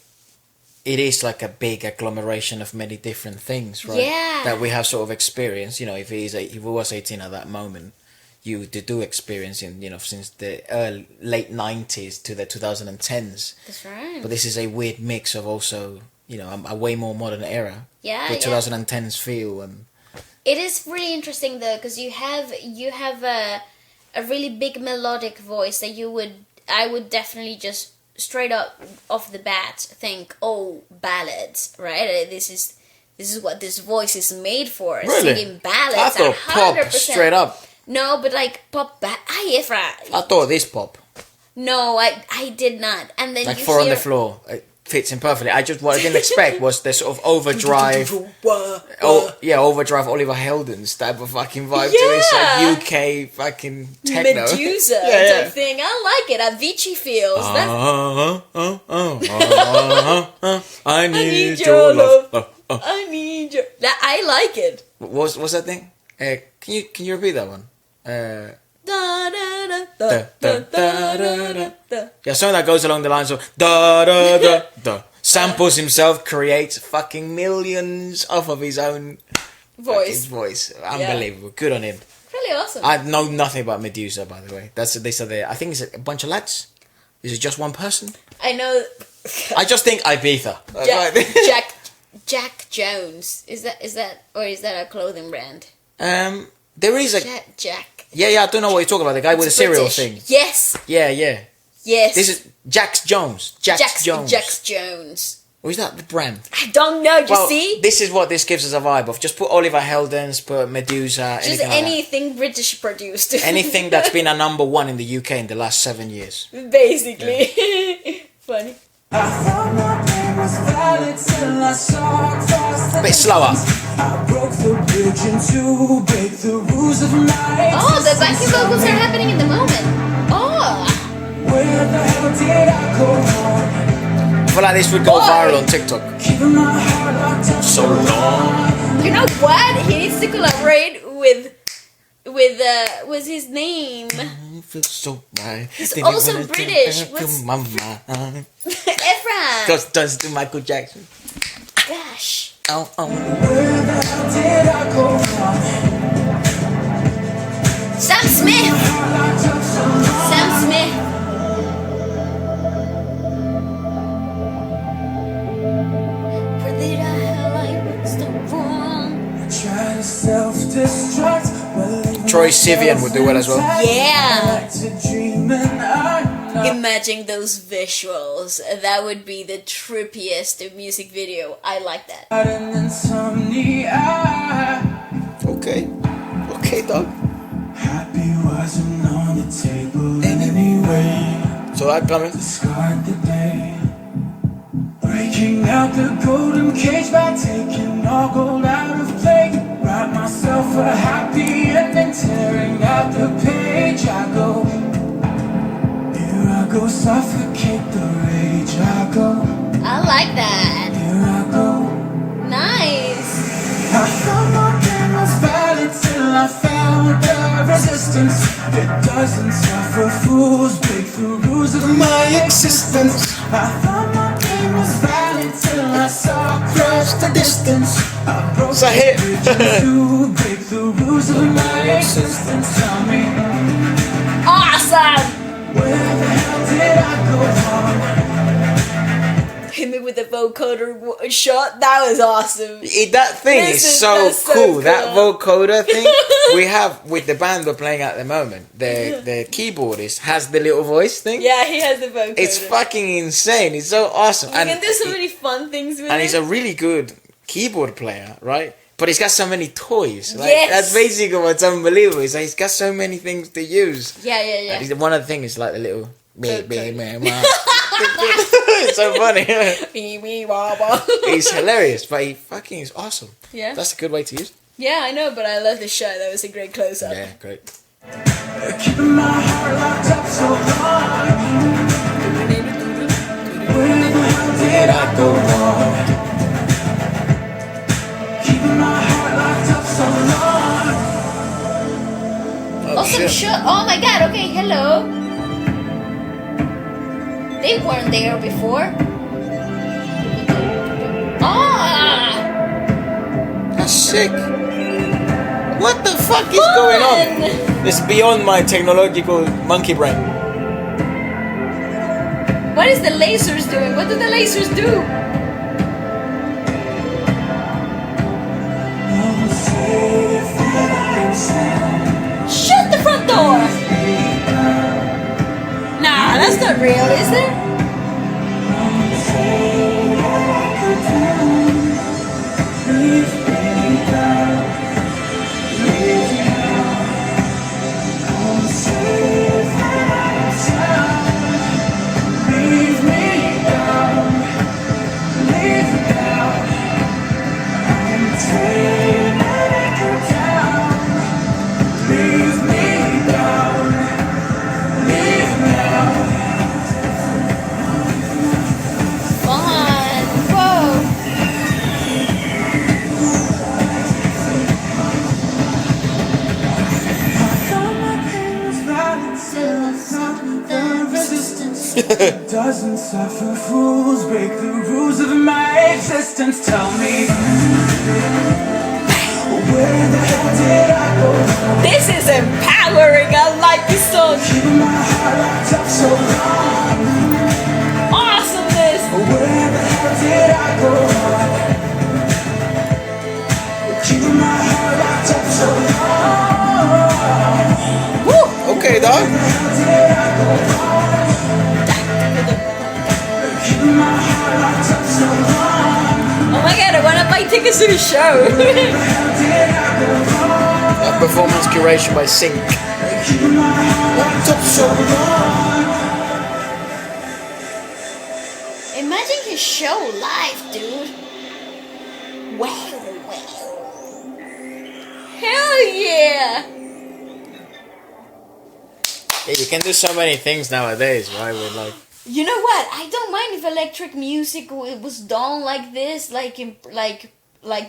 it is like a big agglomeration of many different things, right? Yeah. That we have sort of experienced. If he was 18 at that moment, you do experience since the late 90s to the 2010s. That's right. But this is a weird mix of also a way more modern era. Yeah, with 2010s feel. And it is really interesting though because you have a really big melodic voice that I would definitely just straight up off the bat think, oh, ballads, right? This is what this voice is made for. Really? Singing ballads. I thought 100%. pop straight up. No, but like pop I thought this pop. No, I did not. And then Like you 4 on hear the floor. It fits in perfectly. What I didn't expect was the sort of overdrive. Overdrive Oliver Heldens type of fucking vibe to this like UK fucking techno. Medusa type thing. I like it. Avicii feels. I need your love. I need your. I like it. What's that thing? Can you repeat that one? Da, da, da, Da, da, da, da, da, da, da. da. Yeah, something that goes along the lines of da da da da. Samples himself, creates fucking millions off of his own Voice. voice. Unbelievable. Good on him. Really awesome. I know nothing about Medusa, by the way. That's they said there. I think it's a bunch of lads. Is it just one person? I know I just think Ibiza. Jack Jones. Is that or is that a clothing brand? There is a Jack. yeah. I don't know what you're talking about. The guy with the cereal British. thing. Yes. Yeah. Yes. This is Jax Jones. Jax Jones. Jax Jones. Or is that the brand? I don't know. You see? This is what this gives us a vibe of. Just put Oliver Heldens, put Medusa, Just anything like anything British produced. that. Anything that's been a number one in the UK in the last 7 years. Basically. Funny. I thought my pain was valid till I saw across the Bit slower. I broke the bridge into break the rules of my Oh, the backing existence. vocals are happening in the moment. Oh. Where the hell did I go wrong? I feel like this would go Boy. viral on TikTok. Keeping my heart locked up So long. You know what? He needs to collaborate with what's his name? Feels so right. He's also British. What's Mama. Efra? Does do Michael Jackson. Gosh. Oh. Where the hell did I go wrong? Sam Smith. Locked up so long. Sam Smith. Where did I was the wrong? Try to self-destruct, believe Troye Sivan would do well as well. Yeah. back to dreaming. I know. Imagine those visuals. That would be the trippiest music video. I like that. And insomnia. Okay, dog. Happy wasn't on the table anyway. So that coming. Discard the day. Breaking out the golden cage by taking all gold out of play. Write myself a happy ending, tearing out the page. I go, here I go, suffocate the rage. I go, I like that. here I go. Nice. I thought my pain was valid till I found the resistance. It doesn't suffer fools, break the rules of my existence. I thought my pain was valid till I saw across the distance. I broke It's a hit. the bridge to break the rules of my existence. Tell me, Awesome. where the hell did I go wrong? Hit me with the vocoder shot. That was awesome. That thing This is is so so cool. That cool. vocoder thing we have with the band we're playing at the moment. The keyboardist has the little voice thing. Yeah, he has the vocoder. It's fucking insane. It's so awesome. You can do so many fun things with and it. he's a really good keyboard player, right? But he's got so many toys. Like, Yes. That's basically what's unbelievable. Is like he's got so many things to use. Yeah. And one of the things is like the little Okay. man. It's so funny. He's hilarious, but he fucking is awesome. Yeah. That's a good way to use it. Yeah, I know, but I love the shot. That was a great close-up. Yeah, great. Keeping my heart locked up so long. Where the hell did I go wrong? Keeping my heart locked up so long. Oh, Awesome shit. shot. Oh my god, okay, hello. They weren't there before. Ah! That's sick. What the fuck is going on? It's beyond my technological monkey brain. What is the lasers doing? What do the lasers do? Shut the front door! Nah, that's not real, is it? the resistance. Doesn't suffer fools, break the rules of my existence. Tell me, where the hell did I go? This is empowering. I like this song. Keeping my heart locked up so long. Awesomeness. Where the hell did I go? Keeping my heart locked up so long. Woo! Okay, dog. Where did I go? Keeping my heart locked up so long. Oh my god, I wanna buy tickets to the show. Performance curation by Sync. Keeping my heart locked up so long. Imagine his show live, dude. Wow. Hell yeah. Yeah, you can do so many things nowadays, right? With like, You know what? I don't mind if electric music was done like this, like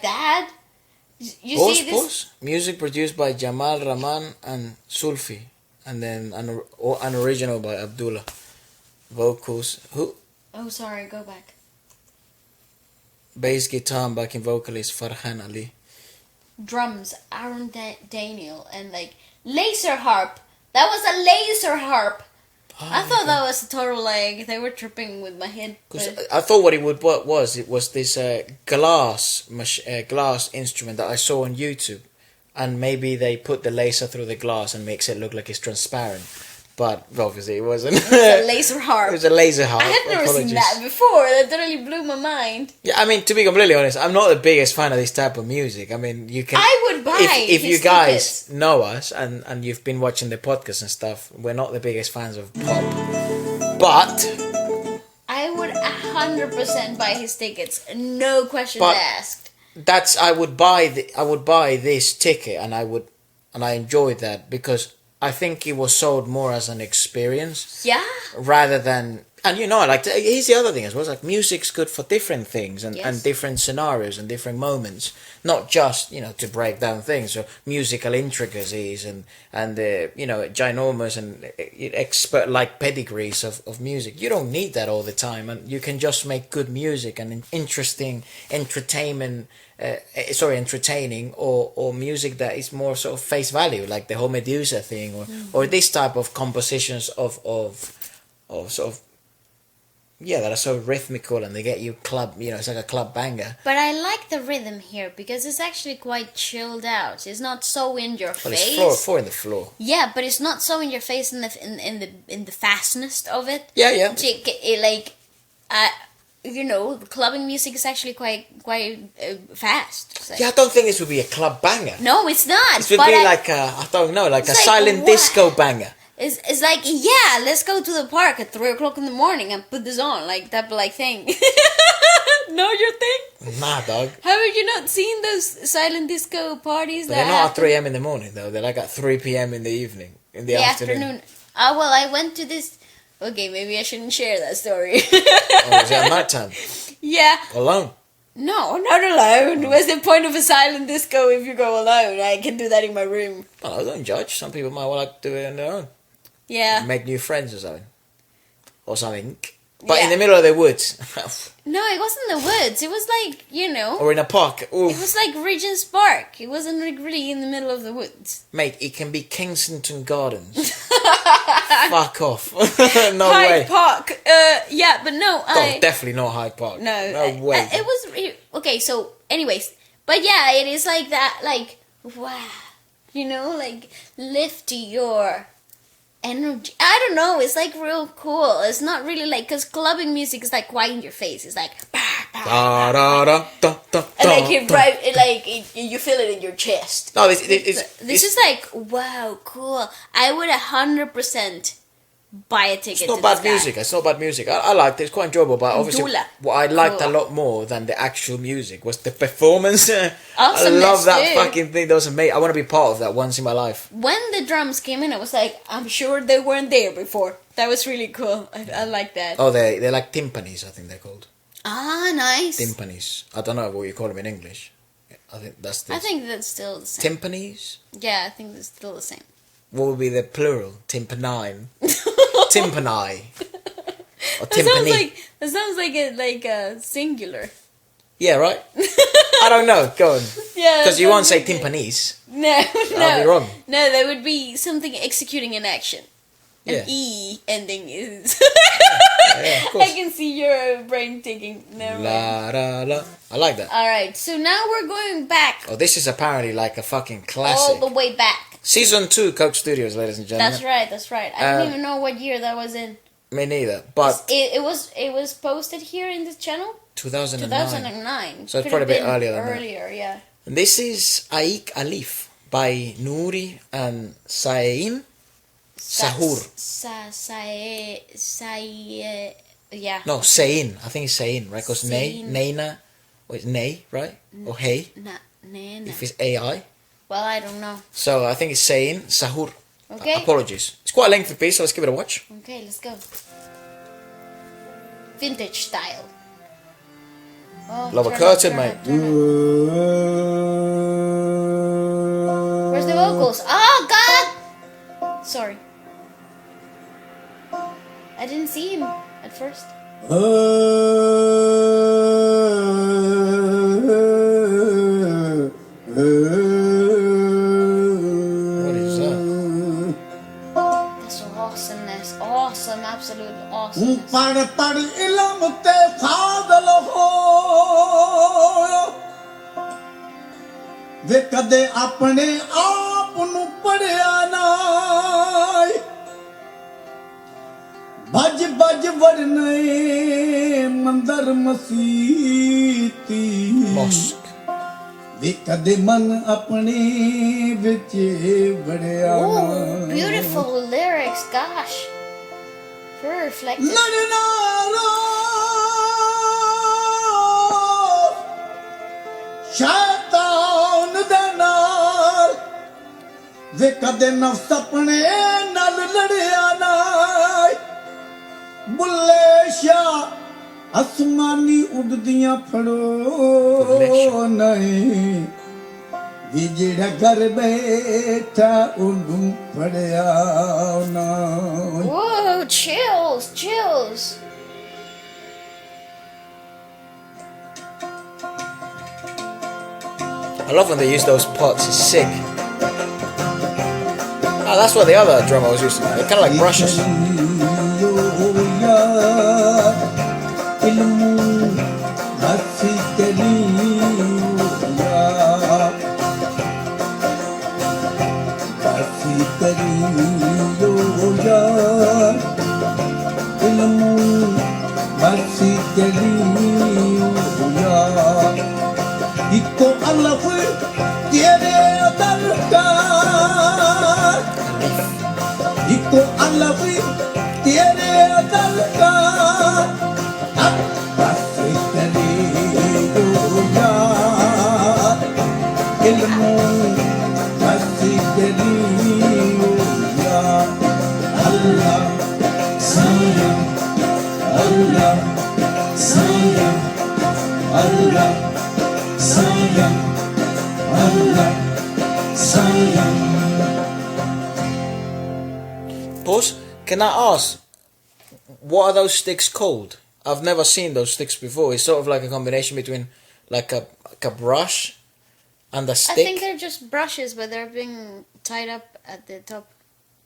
that. You see this? pause. Music produced by Jamal Rahman and Sulfi, and then an original by Abdullah. Vocals. Who? Oh, sorry. Go back. Bass guitar and backing vocalist Farhan Ali. Drums, Aaron Daniel, and like laser harp. That was a laser harp. I thought that was a total like they were tripping with my head. Because but- I thought what it was this glass instrument that I saw on YouTube, and maybe they put the laser through the glass and makes it look like it's transparent, but obviously it wasn't. It's a laser harp. It was a laser harp. I had never Apologies. seen that before. That totally blew my mind. Yeah, I mean, to be completely honest, I'm not the biggest fan of this type of music. I mean, you can. I would buy if his you guys tickets. know us and you've been watching the podcast and stuff, we're not the biggest fans of pop, but I would 100% buy his tickets. No questions But- asked. that's I would buy this ticket and I enjoyed that because I think it was sold more as an experience Yeah. rather than. And here's the other thing as well. It's like music's good for different things and Yes. different scenarios and different moments, not just to break down things. So musical intricacies and ginormous and expert like pedigrees of music. You don't need that all the time, and you can just make good music and interesting entertainment. Entertaining or music that is more sort of face value, like the whole Medusa thing, or this type of compositions of sort of. Yeah, that are so rhythmical and they get you club, it's like a club banger. But I like the rhythm here because it's actually quite chilled out. It's not so in your Well, face. it's four in the floor. Yeah, but it's not so in your face in the fastness of it. Yeah, yeah. The clubbing music is actually quite fast. So. Yeah, I don't think this would be a club banger. No, it's not. This would but be I- like a It's like, silent what? disco banger. It's like, yeah, let's go to the park at 3 o'clock in the morning and put this on, like that thing. Know your thing? Nah, dog. Haven't you not seen those silent disco parties? But they're not at 3 a.m. in the morning, though. They're like at 3 p.m. in the evening, in the afternoon. Well, I went to this. Okay, maybe I shouldn't share that story. Oh, is it at night time? Yeah. Alone? No, not alone. What's the point of a silent disco if you go alone? I can do that in my room. Well, I don't judge. Some people might like to do it on their own. Yeah. Make new friends or something. Or something. But in Yeah. the middle of the woods. No, it wasn't the woods. It was like, Or in a park. Ooh. it was like Regent's Park. It wasn't like really in the middle of the woods. Mate, it can be Kensington Gardens. Fuck off. No Hyde way. Park. Yeah, but no, Oh, definitely not Hyde Park. No, way. It was okay. So, anyways, but yeah, it is like that. Like, wow, like lift your energy. I don't know. It's like real cool. It's not really like because clubbing music is like quite in your face. It's like, bah, bah, Da, da, da, da, da, and like da. you feel it in your chest. No, this is like wow, cool. I would 100% buy a ticket. It's not to bad this guy. music. It's not bad music. I liked it. It's quite enjoyable. But obviously, Abdullah. what I liked a Cool. lot more than the actual music was the performance. I Awesomeness, love that dude. fucking thing. That was amazing. I want to be part of that once in my life. When the drums came in, I was like, I'm sure they weren't there before. That was really cool. I like that. Oh, they're like timpanis. I think they're called Ah, nice. timpanis. I don't know what you call them in English. I think that's the I think that's still the same. timpanis. Yeah, I think that's still the same. What would be the plural? Timpanine. timpani. Or That sounds timpani. like a singular. Yeah, right? I don't know. Go on. Yeah. Because you won't say sounds like timpanis. No, I'll be wrong. No, that would be something executing an action. An Yeah. E ending is. Yeah, of course. I can see your brain thinking. Never mind. La la la. I like that. Alright, so now we're going back. Oh, this is apparently like a fucking All classic. the way back. Season 2, Coke Studios, ladies and gentlemen. That's right. I don't even know what year that was in. Me neither. But It was posted here in this channel? 2009. 2009. So it's Could probably a bit have been earlier than that. earlier, yeah. And this is Aik Alif by Nuri and Saieen. Zahoor. Yeah. No, Saieen. I think it's Saieen, right? Because Saieen. Naina, or it's Nay, right? Or Hey, Nah. if it's AI. Well, I don't know. So I think it's Saieen, Zahoor. Okay. Apologies. It's quite a lengthy piece, so let's give it a watch. Okay, let's go. Vintage style. Oh, Love a turn curtain, turn mate. turn Where's the vocals? Oh, God! Sorry. I didn't see him at first. What is that? That's awesomeness. Awesome, absolute awesomeness. ਪੜ ਪੜ ਇਲਮ ਤੇ ਫਾਜ਼ਲ ਹੋਇਆ ਵੇ ਕਦੇ ਆਪਣੇ ਆਪ ਨੂੰ ਪੜਿਆ ਨਾ ਭਜ ਭਜ ਵਰਨੇ ਮੰਦਰ ਮਸੀਤੀ Mosque. ਵੇ ਕਦੇ ਮਨ ਆਪਣੇ ਵਿੱਚ ਵੜਿਆ Oh, ਨਾ beautiful lyrics, gosh. Very reflective. ਲੜਨਾ ਸ਼ੈਤਾਨ ਦੇ ਨਾਲ ਵੇ ਕਦੇ ਨਫਸ ਆਪਣੇ ਨਾਲ ਲੜਿਆ ਨਾ ਬੁੱਲੇ ਸ਼ਾ ਅਸਮਾਨੀ ਉਡਦੀਆਂ ਫੜੋ ਨਹੀਂ ਵੀ ਜਿਹੜਾ ਘਰ ਬੈਠਾ ਉਹਨੂੰ ਫੜਿਆ ਨਾ Whoa, chills, chills. I love when they use those pots, it's sick. Oh, that's what the other drummer was using. They're kind of like brushes. Iko alaf tiere dalkar Iko alaf tiere dalkar Abbas kare ya ilmu bas kare ya Allah sayang Allah sayang Allah sayang Allah sayang. Pause. Can I ask, what are those sticks called? I've never seen those sticks before. It's sort of like a combination between like a brush and a stick. I think they're just brushes, but they're being tied up at the top.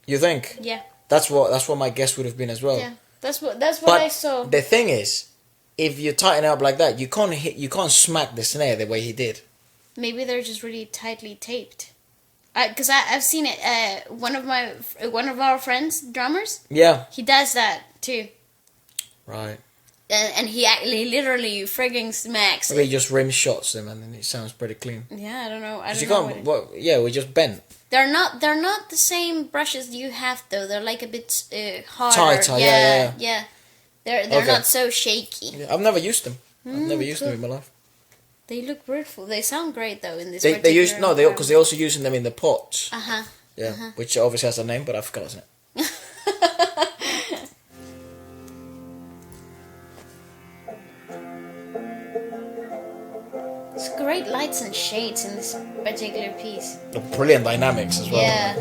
You think? Yeah. That's what my guess would have been as well. Yeah. That's what But I saw. the thing is, if you tighten it up like that, you can't smack the snare the way he did. Maybe they're just really tightly taped. Because I've seen it. One of our friends, drummers, Yeah. he does that too, Right. and he literally frigging smacks Maybe it. he just rim shots them and then it sounds pretty clean. Yeah, I don't know. I 'Cause don't you know. can't. Yeah, we just bent. They're not the same brushes you have though. They're like a bit harder. Tighter, yeah. They're Okay. not so shaky. Yeah, I've never used them. I've never used them in my life. They look beautiful. They sound great though in this. They use because they're also using them in the pots. Yeah, which obviously has a name, but I forgot his name. It's great lights and shades in this particular piece. The brilliant dynamics as well. Yeah.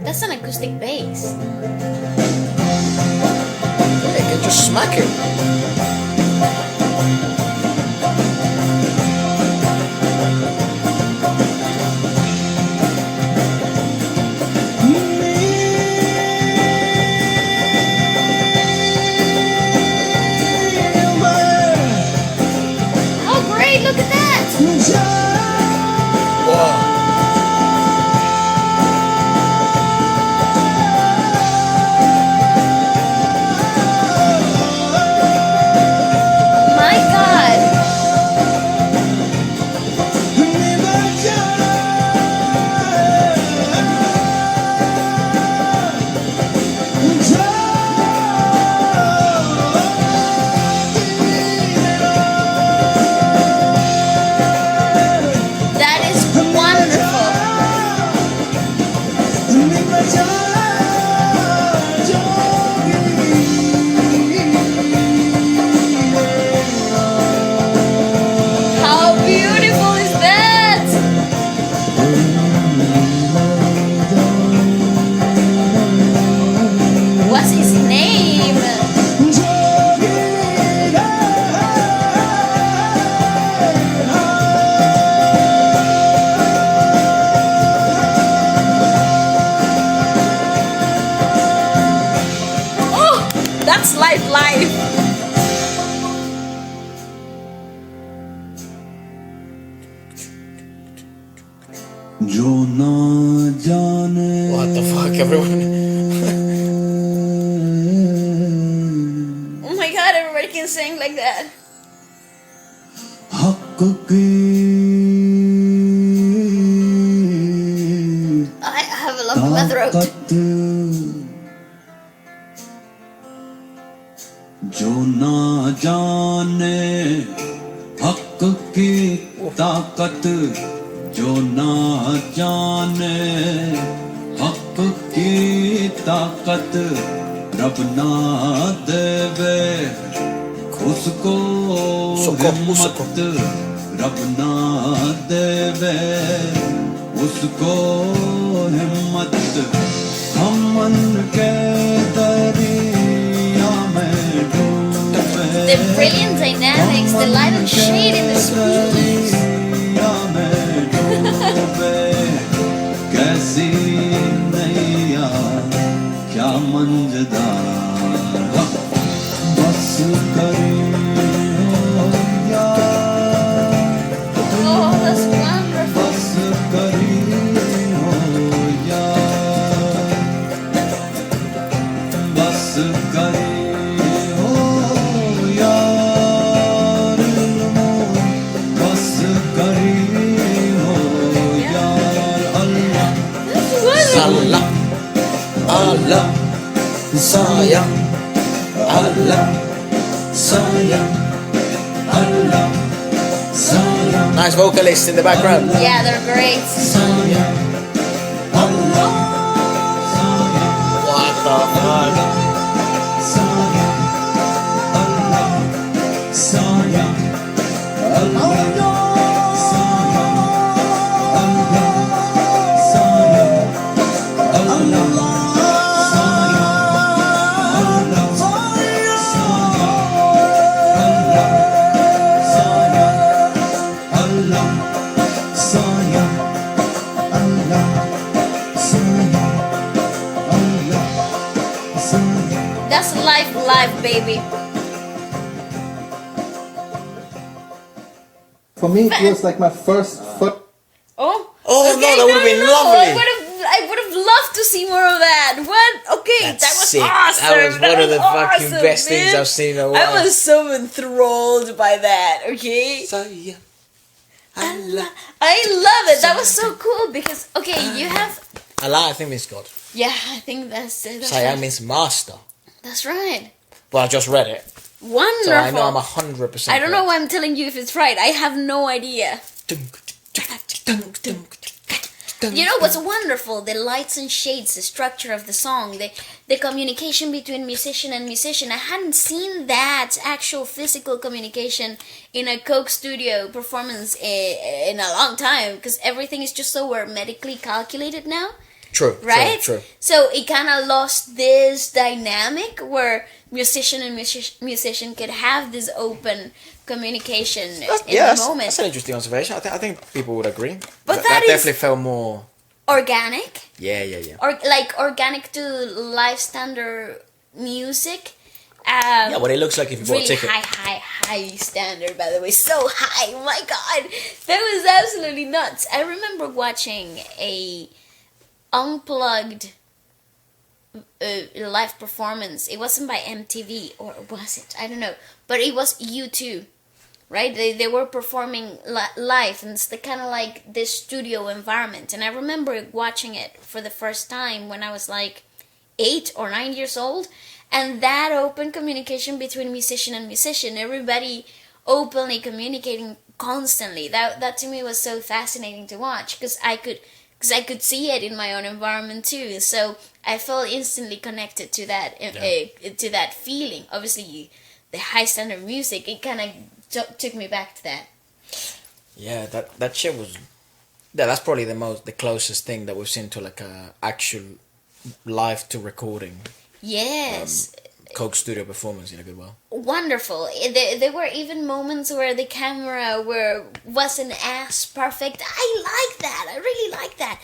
That's an acoustic bass. Yeah, you can just smack it. Oh, great! Look at that. Wow. My God. That is wonderful. How beautiful is that? What's his name? Oh, that's life. जो ना जाने What the fuck, everyone? Oh my God, everybody can sing like that. हक की I have a lump in my throat. ताकत जो ना जाने हक की ताकत जो ना जाने हक की ताकत रब ना देवे उसको हिम्मत रब ना देवे उसको हिम्मत हम मन के दरिया में डूबे The brilliant dynamics, the light and shade in the squeeze. दरिया में डूबे कैसी नैया क्या मंजदार बस करियो यार Oh, that's wonderful. बस करियो यार बस करियो यार बस करियो यार अल्लाह That's wonderful. Allah, Allah, sayang, Allah, sayang, Allah, sayang, nice vocalist in the background. Yeah, they're great. sayang, Allah, sayang, What the fuck? sayang, Allah, sayang, Allah, sayang, Allah, sayang, Allah, That's life, baby. For me, it was like my first foot. Oh. Oh, no, that would've been lovely. I would have loved to see more of that. What? Okay, That's that was sick. awesome. That was one of the fucking awesome, best things man. I've seen in a I while. was so enthralled by that. Okay. Sayang, Allah. I love it. That was so cool because you have. Allah, I think means God. Yeah, I think that's it. That's Sayang right. means master. That's right. Well, I just read it, Wonderful. so I know I'm 100%. I don't know why I'm telling you if it's right. I have no idea. You know what's wonderful? The lights and shades, the structure of the song, the communication between musician and musician. I hadn't seen that actual physical communication in a Coke studio performance in a long time because everything is just so hermetically calculated now. True. Right? True. So it kind of lost this dynamic where musician and musician could have this open communication in the moment. That's an interesting observation. I think people would agree. But that is definitely felt more organic. Yeah. Or like organic to live standard music. Yeah, what it looks like if you bought a Really ticket. high standard, by the way. So high, oh my god. That was absolutely nuts. I remember watching a unplugged live performance. It wasn't by MTV, or was it? I don't know. But it was U2, right? They were performing live, and it's the kind of like this studio environment. And I remember watching it for the first time when I was like 8 or 9 years old. And that open communication between musician and musician, everybody openly communicating constantly. That to me was so fascinating to watch, because I could see it in my own environment too. So I felt instantly connected to that to that feeling. Obviously, the high standard music, it kind of took me back to that. Yeah, that shit was. Yeah, that's probably the closest thing that we've seen to like a actual live to recording. Yes. Coke studio performance in a good way. Wonderful. There were even moments where the camera wasn't as perfect. I like that. I really like that.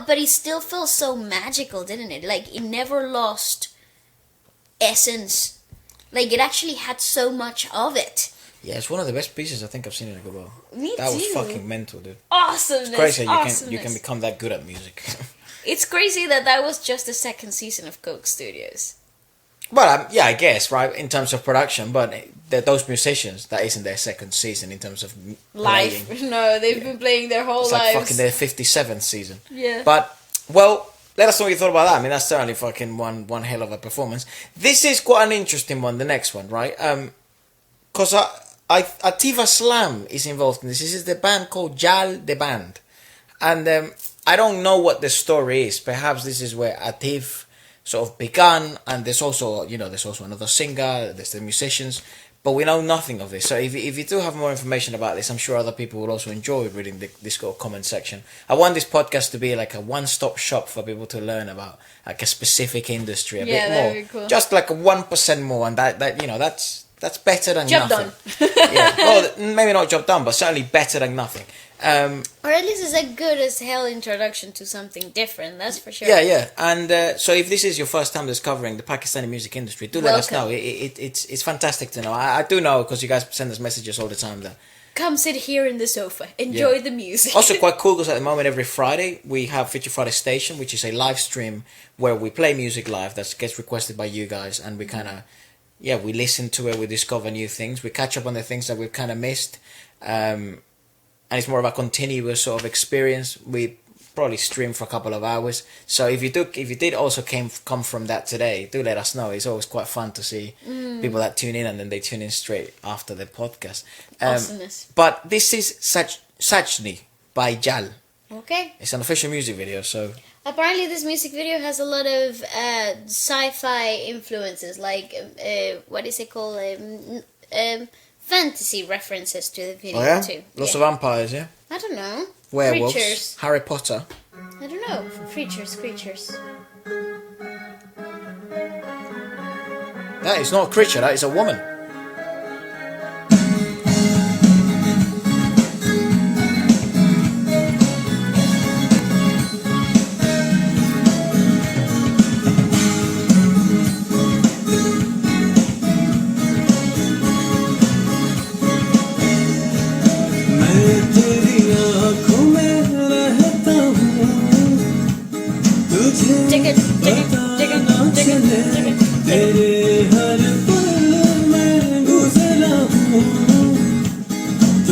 But it still felt so magical, didn't it? Like, it never lost essence. Like, it actually had so much of it. Yeah, it's one of the best pieces I think I've seen in a good while. Me That too. was fucking mental, dude. Awesomeness. It's crazy how awesomeness. you can become that good at music. It's crazy that was just the second season of Coke Studios. Well, yeah, I guess, right, in terms of production, but those musicians, that isn't their second season in terms of Life. playing. No, they've been playing their whole It's like lives. fucking their 57th season. Yeah. But, well, let us know what you thought about that. I mean, that's certainly fucking one hell of a performance. This is quite an interesting one, the next one, right? Because Ativa Slam is involved in this. This is the band called Jal the Band. And I don't know what the story is. Perhaps this is where Atif sort of began, and there's also another singer, there's the musicians, but we know nothing of this. So if you do have more information about this, I'm sure other people will also enjoy reading this little comment section. I want this podcast to be like a one-stop shop for people to learn about like a specific industry a bit more. that'd be cool. Just like 1% more, and that's better than Job nothing. done. Yeah, well, maybe not job done, but certainly better than nothing. Or at least it's a good as hell introduction to something different, that's for sure. Yeah. And so if this is your first time discovering the Pakistani music industry, do let us know. Welcome. It's fantastic to know. I do know, because you guys send us messages all the time. That Come sit here in the sofa, enjoy the music. also quite cool, because at the moment every Friday we have Feature Friday Station, which is a live stream where we play music live that gets requested by you guys, and we kind of we listen to it, we discover new things, we catch up on the things that we've kind of missed. And it's more of a continuous sort of experience. We probably stream for a couple of hours. So if you did also come from that today, do let us know. It's always quite fun to see people that tune in, and then they tune in straight after the podcast. Awesomeness. But this is Sachni by Jal. Okay. It's an official music video, so Apparently this music video has a lot of sci-fi influences, like, what is it called? Fantasy references to the video too. Lots of vampires, yeah? I don't know. Werewolves, Creatures. Harry Potter. I don't know. Creatures. That is not a creature, that is a woman.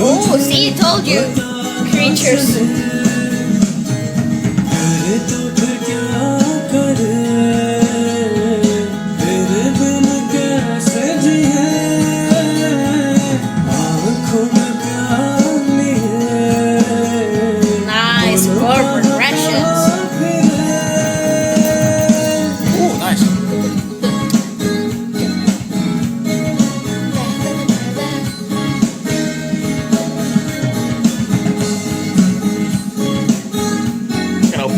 Oh, see, I told you. Creatures. Nice chord progressions. Oh, nice.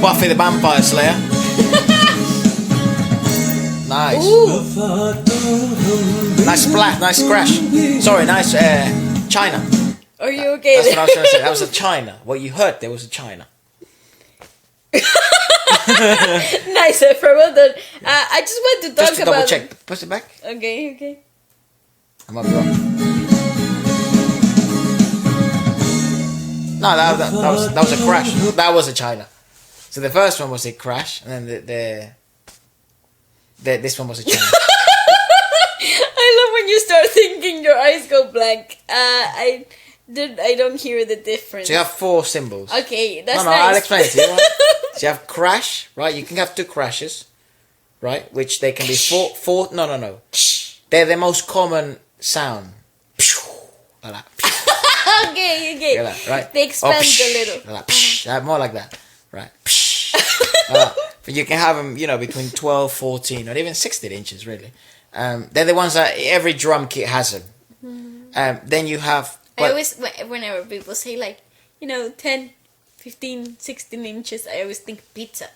Buffy the Vampire Slayer. Nice. Nice splash, nice crash. Sorry, nice China. Are you okay? That's what I was trying to say. That was a China. What you heard there was a China. Nice, Efra. Well done. I just want to talk Just to about. double check. Push it back. Okay. I might be wrong. No, that was a crash. That was a China. So the first one was a crash, and then this one was a China. I love when you start thinking, your eyes go blank. I don't hear the difference. So you have 4 symbols. Okay, that's No, nice. I'll explain it to you. Right? So you have crash, right? You can have 2 crashes, right? Which they can be 4. No. They're the most common sound. Like that. Okay. Like that, right? They expand Or a little. Like that. More like that, right? But you can have them, between 12, 14, or even 16 inches, really. They're the ones that every drum kit has them. Then you have... I always, whenever people say 10, 15, 16 inches, I always think pizza.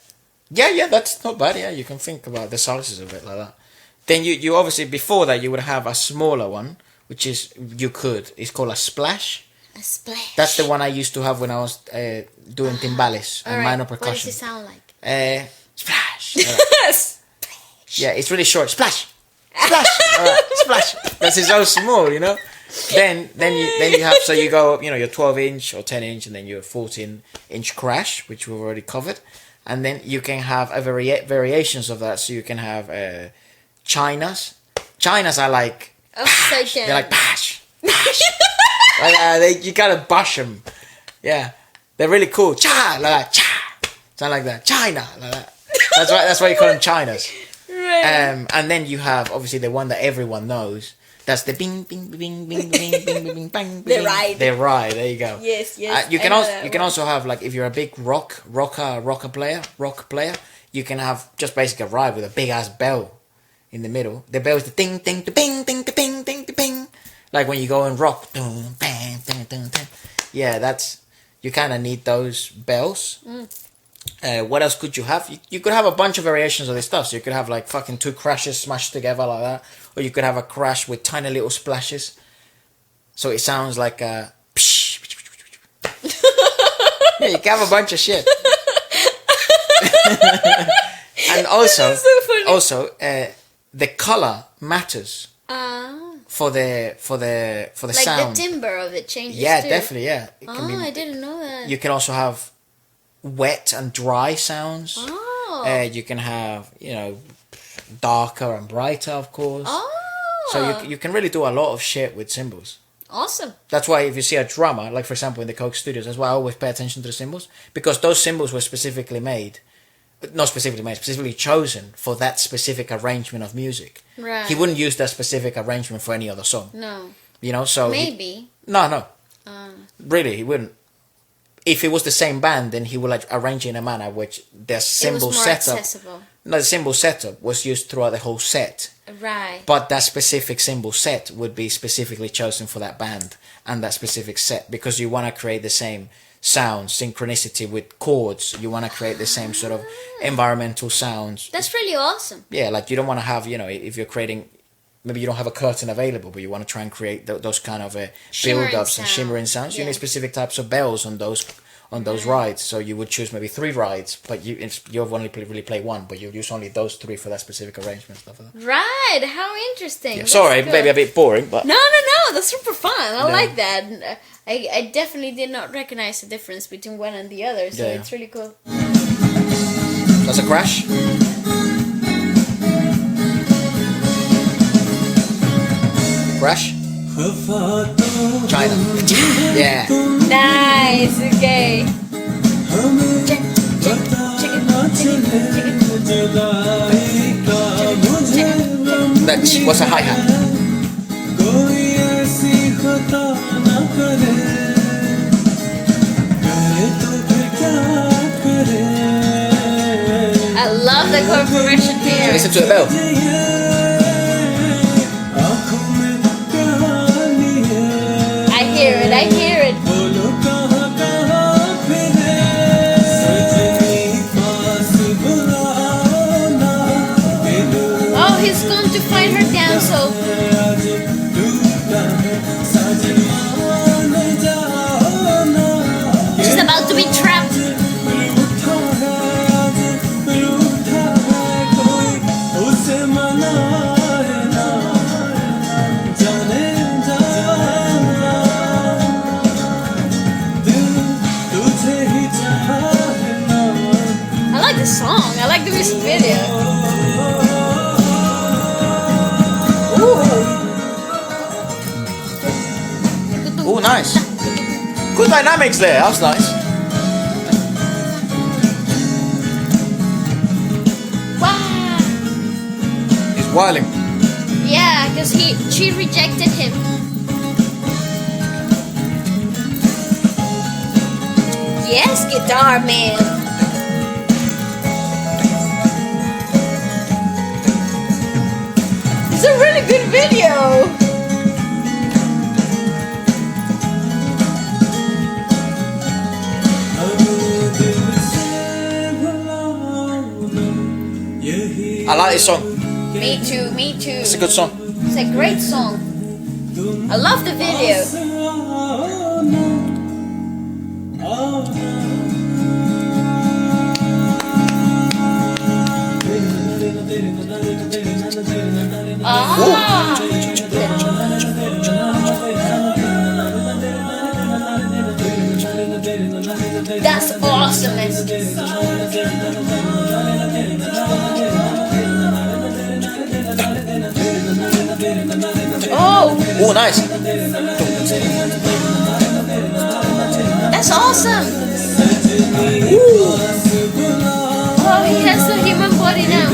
Yeah, that's not bad. Yeah, you can think about the sizes of it like that. Then you obviously, before that, you would have a smaller one, which is, it's called a splash. A splash. That's the one I used to have when I was doing timbales and minor percussion. What does it sound like? Splash. Yeah, it's really short. Splash. Splash. That's so small, Then you have, so you go up, your 12 inch or 10 inch, and then your 14 inch crash, which we've already covered. And then you can have variations of that. So you can have Chinas. Chinas are like, Upside they're like bash. You gotta bash them. Yeah, they're really cool. Cha, like that. Cha, sound like that. China, like that. That's why you call them Chinas. Right. And then you have obviously the one that everyone knows. That's the bing bing bing bing bing bing bing bing bang. The ride. The ride. There you go. Yes. You can also have, like, if you're a big rock player, you can have just basically a ride with a big ass bell in the middle. The bell is the ding ding the bing ding the bing ding the bing. Like when you go and rock. Yeah, you kind of need those bells. What else could you have? You could have a bunch of variations of this stuff. So you could have like fucking 2 crashes smashed together like that. Or you could have a crash with tiny little splashes. So it sounds like a... Yeah, you can have a bunch of shit. And also, the color matters for the like sound. the timbre of it changes. Yeah, too. definitely. Yeah. It can be, I didn't know that. you can also have wet and dry sounds. Oh. You can have, darker and brighter, of course. Oh. So you can really do a lot of shit with cymbals. Awesome. That's why if you see a drummer, like for example in the Coke Studios, that's why I always pay attention to the cymbals, because those cymbals were specifically chosen for that specific arrangement of music. Right. He wouldn't use that specific arrangement for any other song. No. So Maybe. No. Really, he wouldn't. If it was the same band, then he would arrange it in a manner which their cymbal setup. Accessible. No, the cymbal setup was used throughout the whole set. Right. But that specific cymbal set would be specifically chosen for that band and that specific set, because you want to create the same sound, synchronicity with chords. You want to create the same sort of environmental sounds. That's really awesome. Yeah, like you don't want to have, if you're creating, maybe you don't have a curtain available, but you want to try and create those kind of build-ups and shimmering sounds. You need specific types of bells on those rides. So you would choose maybe 3 rides, but you've only really play 1, but you use only those 3 for that specific arrangement, stuff like that. Right. How interesting. Yeah, sorry, maybe a bit boring, but No. That's super fun. I like that. I definitely did not recognize the difference between one and the other, so it's really cool. That's a crash. Crash. China. Yeah. Nice. Okay. That was a hi-hat. I love the chord progression here. Listen to the bell. I hear it. find her down, so she's about to be trapped. I like the song. I like the music video. Oh, nice. Good dynamics there. That was nice. Wow. He's wilding. Yeah, because she rejected him. Yes, guitar man. It's a really good video. I like this song. Me too, me too. It's a good song. It's a great song. I love the video. Ah. That's awesome. Oh, nice. That's awesome. Oh, he has the human body now.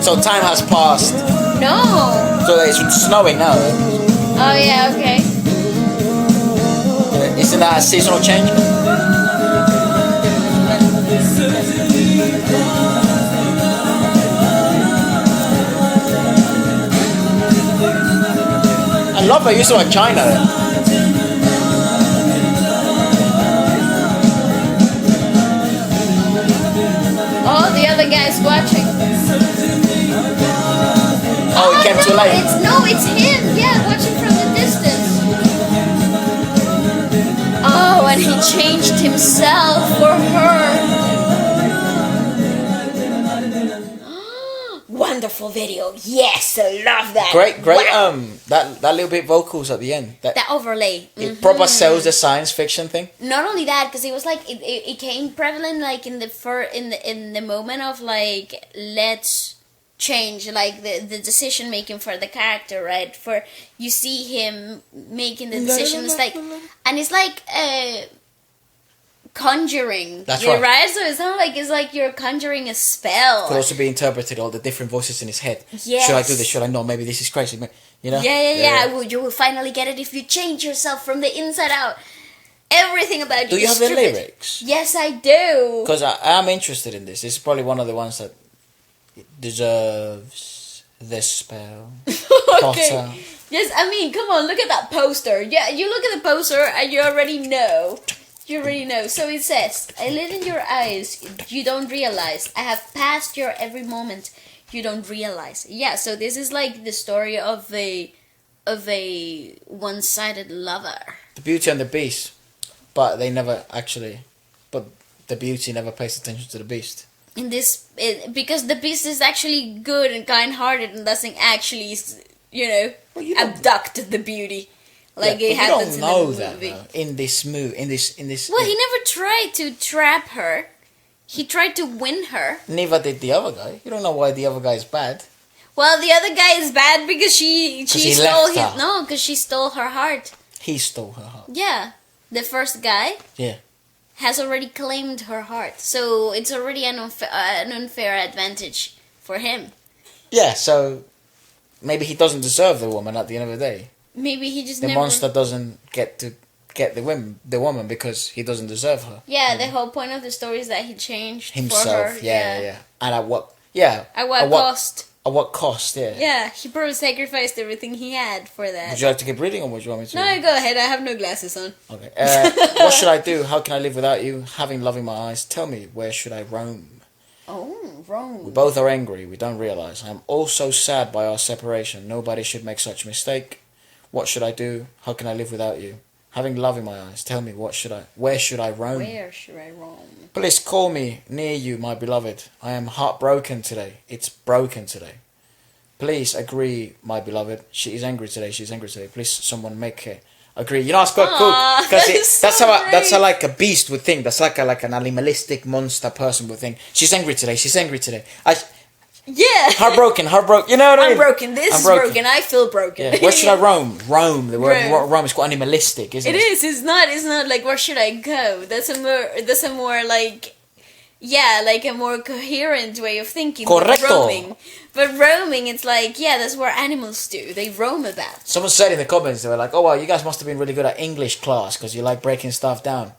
So time has passed. No. So it's snowing now. Oh yeah, okay. Isn't that a seasonal change? I love how you saw in China. Oh, the other guy's watching. Oh, he came too late. It's him. Yeah, watching from the distance. Oh, and he changed himself for her. Wonderful video. Yes, I love that. Great. Wow. That little bit vocals at the end. That overlay. It proper sells the science fiction thing. Not only that, because it was like it came prevalent like in the moment of like let's change like the decision making for the character, right? For you see him making the decisions like, and it's like conjuring. That's right. So it's not like it's like you're conjuring a spell. Could also be interpreted all the different voices in his head. Yes. Should I do this? Should I? No, maybe this is crazy. You know? Yeah. Well, you will finally get it if you change yourself from the inside out. Everything about you. Do you is have the stupid. lyrics? Yes, I do. Because I am interested in this. This is probably one of the ones that deserves this spell. Okay. Potter. Yes, I mean, come on, look at that poster. Yeah, you look at the poster and you already know. You already know. So it says, I lit in your eyes, you don't realize. I have passed your every moment, you don't realize. Yeah, so this is like the story of a one-sided lover. The Beauty and the Beast. But they never actually... But the Beauty never pays attention to the Beast. In this... because the Beast is actually good and kind-hearted and doesn't actually, abduct the Beauty. Like it happens in the movie. You don't know that, though, in this movie, in this. Well, he never tried to trap her. He tried to win her. Neither did the other guy. You don't know why the other guy is bad. Well, the other guy is bad because she stole his. No, because she stole her heart. He stole her heart. Yeah, the first guy. Yeah. Has already claimed her heart, so it's already an unfair advantage for him. Yeah, so maybe he doesn't deserve the woman at the end of the day. Maybe he just the monster doesn't get to get the woman because he doesn't deserve her. Yeah, the whole point of the story is that he changed Himself, for her. yeah. And at what cost? At what cost, yeah. Yeah, he probably sacrificed everything he had for that. Would you like to keep reading or would you want me to? No, go ahead. I have no glasses on. Okay. What should I do? How can I live without you? Having love in my eyes. Tell me, where should I roam? Oh, We wrong. both are angry. We don't realize. I'm also sad by our separation. Nobody should make such a mistake. What should I do? How can I live without you? Having love in my eyes. Tell me, where should I roam? Where should I roam? Please call me near you, my beloved. I am heartbroken today. It's broken today. Please agree, my beloved. She is angry today. She's angry today. Please, someone make her agree. You know, it's quite cool because that's how like a beast would think. That's like an animalistic monster person would think. She's angry today. She's angry today. Yeah. Heartbroken. You know what I mean? I'm broken. This is broken. I feel broken. Yeah. Where should I roam? Roam. The word Roam. roam is quite animalistic, isn't it? It is. It's not like where should I go? That's a more like. Yeah, like a more coherent way of thinking. Correcto. Roaming. But roaming, it's like, yeah, that's what animals do. They roam about. Someone said in the comments, they were like, oh, well, you guys must have been really good at English class because you like breaking stuff down.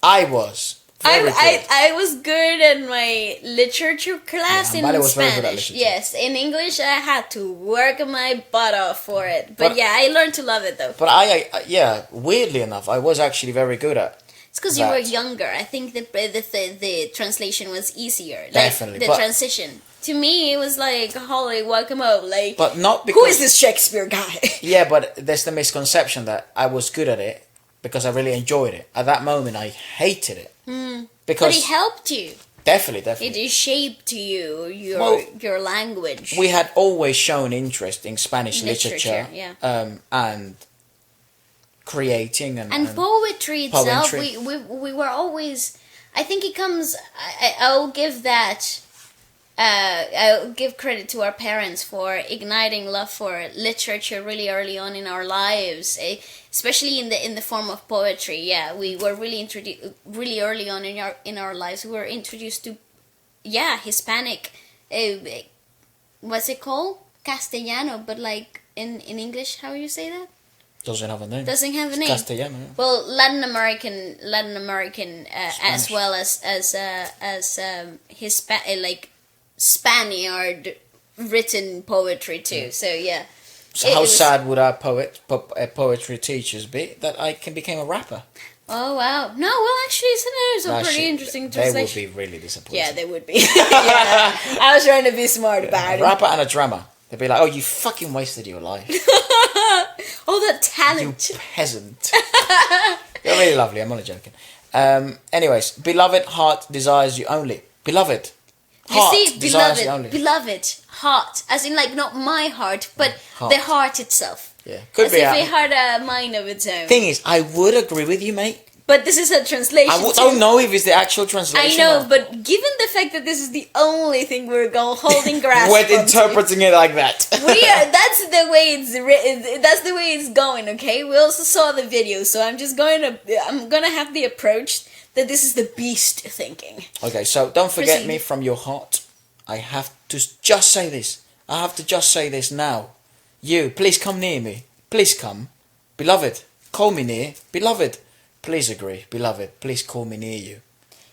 I was. I was good at my literature class in Vale was very good at Spanish. literature. Yes, in English I had to work my butt off for it. But yeah, I learned to love it though. But yeah, weirdly enough, I was actually very good at It's because you were younger. I think the translation was easier. Like, Definitely, the but- transition. To me, it was like, holy, welcome home. Like, But not because... who is this Shakespeare guy? Yeah, but there's the misconception that I was good at it because I really enjoyed it. At that moment, I hated it. Because But it helped you. Definitely. It shaped you, your language. We had always shown interest in Spanish Literature, literature, and creating and poetry itself. poetry. We were always. I think it comes. I'll give that. I'll give credit to our parents for igniting love for literature really early on in our lives, especially in the form of poetry. Yeah, we were really early on in our lives. We were introduced to, Hispanic. What's it called? Castellano, but like in English, how you say that? Doesn't have a name. Doesn't have a name. Castellano. Yeah. Well, Latin American, as well as like Spaniard written poetry too. So yeah. So how sad would our poetry teachers be that I became a rapper? Oh wow! No, well actually, it's a pretty interesting They translation. would be really disappointed. Yeah, they would be. Yeah, I was trying to be smart about A it. rapper and a drummer. They'd be like, "Oh, you fucking wasted your life, All that you talent. peasant." You're really lovely. I'm only joking. Anyways, beloved heart desires you only. Beloved. Heart You see, desires you only. beloved, heart, as in like not my heart, but Heart. the heart itself. Yeah, could As be. if it had a mind of its own. Thing is, I would agree with you, mate. But this is a translation. I too. don't know if it's the actual translation. I know, or- but given the fact that this is the only thing we're holding grasp We're from interpreting it like that. that's the way it's written. That's the way it's going. Okay, we also saw the video, so I'm gonna have the approach that this is the beast thinking. Okay, so don't forget Proceed. me from your heart. I have to just say this. I have to just say this now. You, please come near me. Please come. Beloved, call me near. Beloved, please agree. Beloved, please call me near you.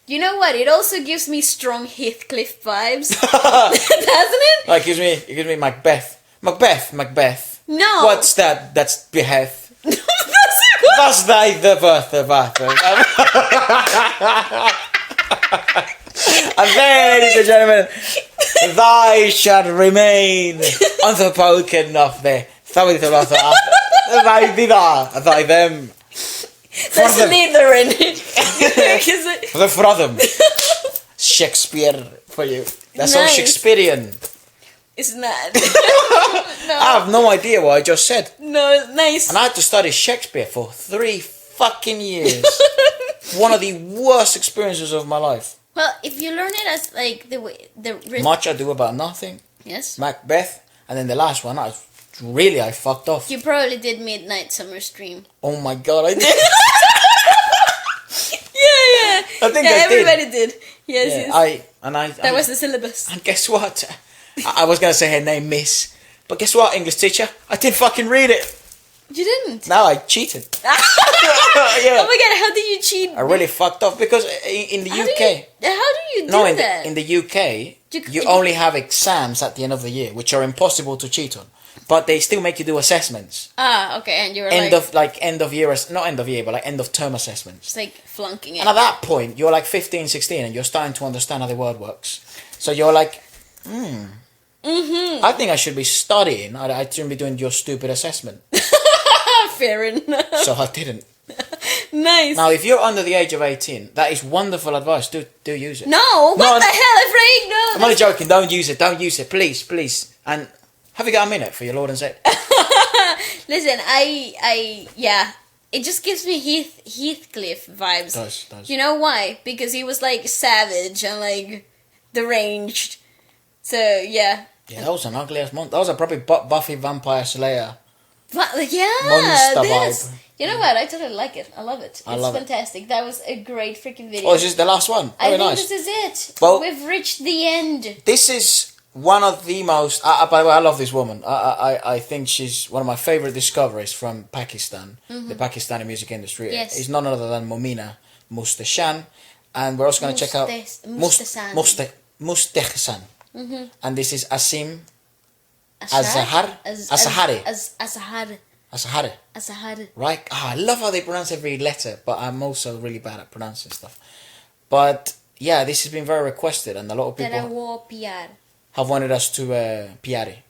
You know what? It also gives me strong Heathcliff vibes, doesn't it? Like, it gives me Macbeth. Macbeth. No. What's that? That's beheth. That's That's thy the birth of Arthur. And then, ladies and gentlemen, thy shall remain unspoken of the thought of Arthur. Thy thither, thy them. That's neither in it. The Frotham. Shakespeare for you. That's all Nice. Shakespearean. It's not. I have no idea what I just said. No, it's nice. And I had to study Shakespeare for 3 fucking years. One of the worst experiences of my life. Well, if you learn it as like the way the Much Ado About Nothing, yes, Macbeth, and then the last one, I fucked off. you probably did Midnight Summer Stream. Oh my god, I did. Yeah. I think I did. Everybody did. Yes, Yeah, yes. That was the syllabus. And guess what? I was going to say her name, Miss. But guess what, English teacher? I didn't fucking read it. You didn't? No, I cheated. Yeah. Oh my god, how did you cheat? I really fucked off because in the UK... How do you do that? In the UK, you only have exams at the end of the year, which are impossible to cheat on. But they still make you do assessments. Ah, okay, and you were end of year, not end of year, but like end of term assessments. It's like flunking it. And at that point, you're like 15, 16, and you're starting to understand how the world works. So you're like, I think I should be studying. I shouldn't be doing your stupid assessment. Fair enough. So I didn't. Nice. Now, if you're under the age of 18, that is wonderful advice. Do use it. No, what the hell, Frank? No. I'm only joking. Don't use it. Don't use it. Please. And have you got a minute for your Lord and Savior? Listen, yeah. It just gives me Heathcliff vibes. Does. You know why? Because he was like savage and like deranged. So, yeah. Yeah, that was an ugly ass monster. That was a probably Buffy Vampire Slayer. Yeah. Monster vibe. You know what? I totally like it. I love it. I love fantastic. That was a great freaking video. Oh, is this the last one? I think nice. this is it. Well, we've reached the end. This is one of the most... by the way, I love this woman. I think she's one of my favorite discoveries from Pakistan, the Pakistani music industry. Yes. It's none other than Momina Mustehsan. And we're also going to check out... Mustehsan. Mustehsan. And this is Asim Azhar. Azhar. Right? I love how they pronounce every letter, but I'm also really bad at pronouncing stuff. But yeah, this has been very requested, and a lot of people Pyar. have wanted us to Pyar.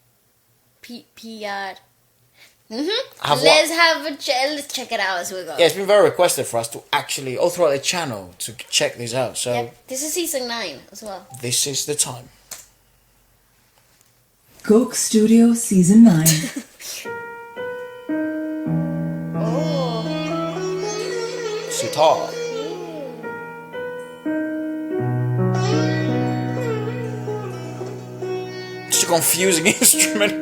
Pyar. Let's check it out as we go. Yeah, it's been very requested for us to actually, all throughout the channel, to check this out. So yeah, this is season 9 as well. This is the time. Coke Studio Season 9. Oh. Sitar. It's a confusing instrument.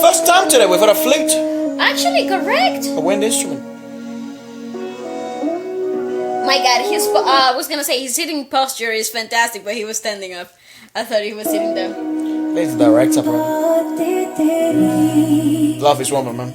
First time today we've had a flute. Actually, correct. A wind instrument. My God, I was gonna say his sitting posture is fantastic, but he was standing up. I thought he was sitting down. This is the director, bro. Love this woman, man.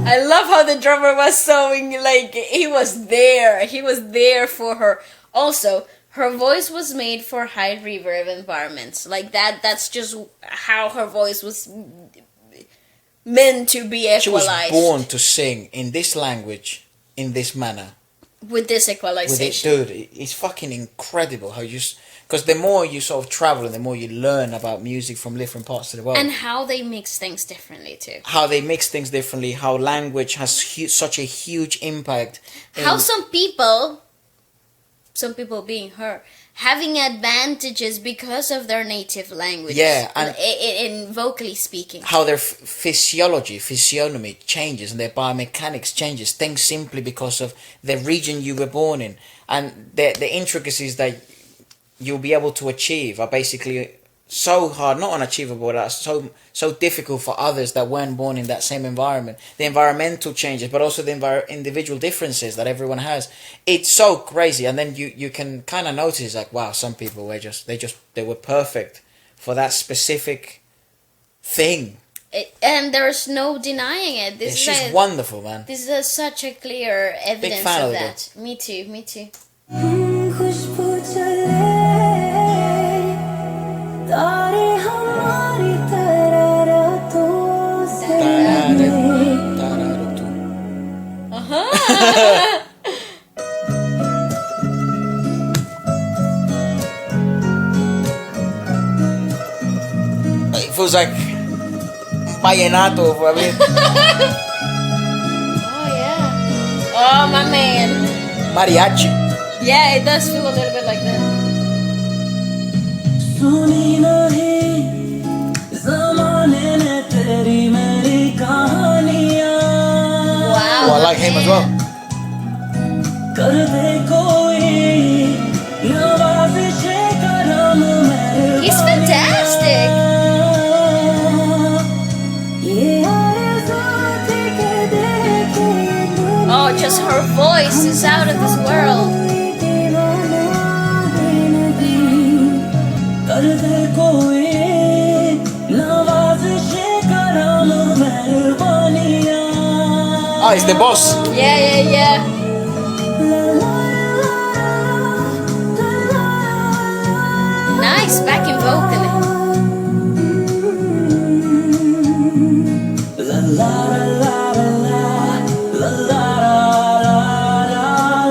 I love how the drummer was sewing, like he was there for her. Also, her voice was made for high reverb environments. Like that's just how her voice was meant to be equalized. She was born to sing in this language, in this manner. With this equalization. Dude, it's fucking incredible how you... Because the more you sort of travel and the more you learn about music from different parts of the world. And how they mix things differently too. How they mix things differently, how language has such a huge impact. How some people being her, having advantages because of their native language. Yeah. And in vocally speaking. How their physiognomy changes and their biomechanics changes. Things simply because of the region you were born in. And the intricacies that you'll be able to achieve are basically so hard, not unachievable, but so difficult for others that weren't born in that same environment. The environmental changes, but also the individual differences that everyone has. It's so crazy, and then you can kind of notice like, wow, some people were they were perfect for that specific thing. And there's no denying it. She's wonderful, man. This is such a clear evidence Big fan of of that. Me too. It feels like vallenato for me. Oh yeah. Oh my man. Mariachi. Yeah, it does feel a little bit like that. Wow. Oh, I like him as well. कर दे कोई नवाज़िशें करम मेहरबानियाँ He's fantastic. ये आरज़ू थी कि देखे Oh, just her voice is out of this world. कर दे कोई नवाज़िशें करम मेहरबानियाँ Ah, it's the boss. Yeah. Nice backing vocal. La la la la la la la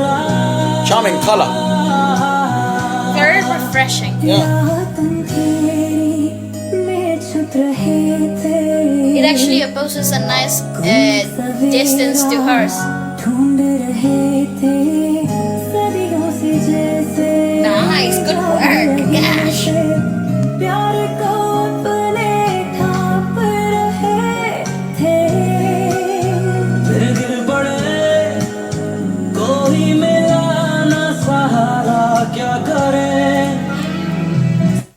la. Charming color. Very refreshing. Yeah. It actually opposes a nice distance to hers. Nice, good work. Gosh. तेरे दिल बड़े कोई मिला ना सहारा क्या करे.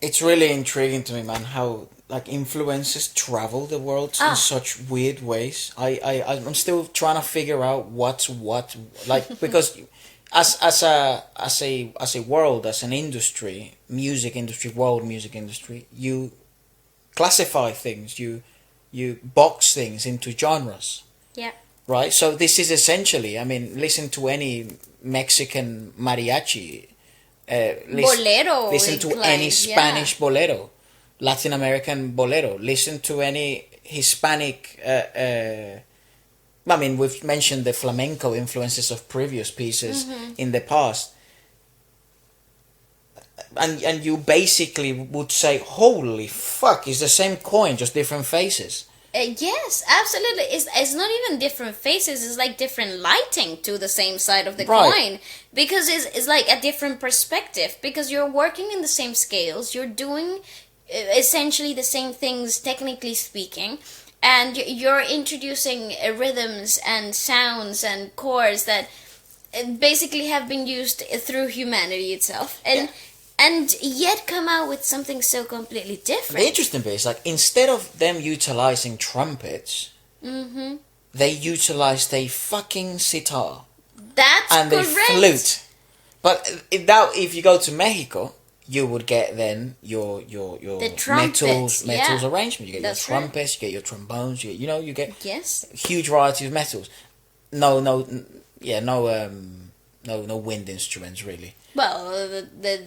It's really intriguing to me, man, how like influencers travel the world in such weird ways. I'm still trying to figure out what's what, like, because as a world, as an industry, music industry, world music industry, you classify things, you box things into genres. Yeah. Right? So this is essentially, I mean, listen to any Mexican mariachi. Bolero. Listen to any Spanish bolero, Latin American bolero. Listen to any Hispanic. I mean, we've mentioned the flamenco influences of previous pieces in the past, and you basically would say, "Holy fuck! It's the same coin, just different faces." Yes, absolutely. It's not even different faces. It's like different lighting to the same side of the Right. coin, because it's like a different perspective. Because you're working in the same scales. You're doing essentially the same things, technically speaking, and you're introducing rhythms and sounds and chords that basically have been used through humanity itself, and yet come out with something so completely different. The interesting bit is, like, instead of them utilizing trumpets, they utilized a fucking sitar That's and correct. a flute. But if you go to Mexico, you would get then your The trumpets, metals yeah. arrangement. You get That's your right. trumpets, you get your trombones, you get Yes. huge variety of metals. No wind instruments really. Well, the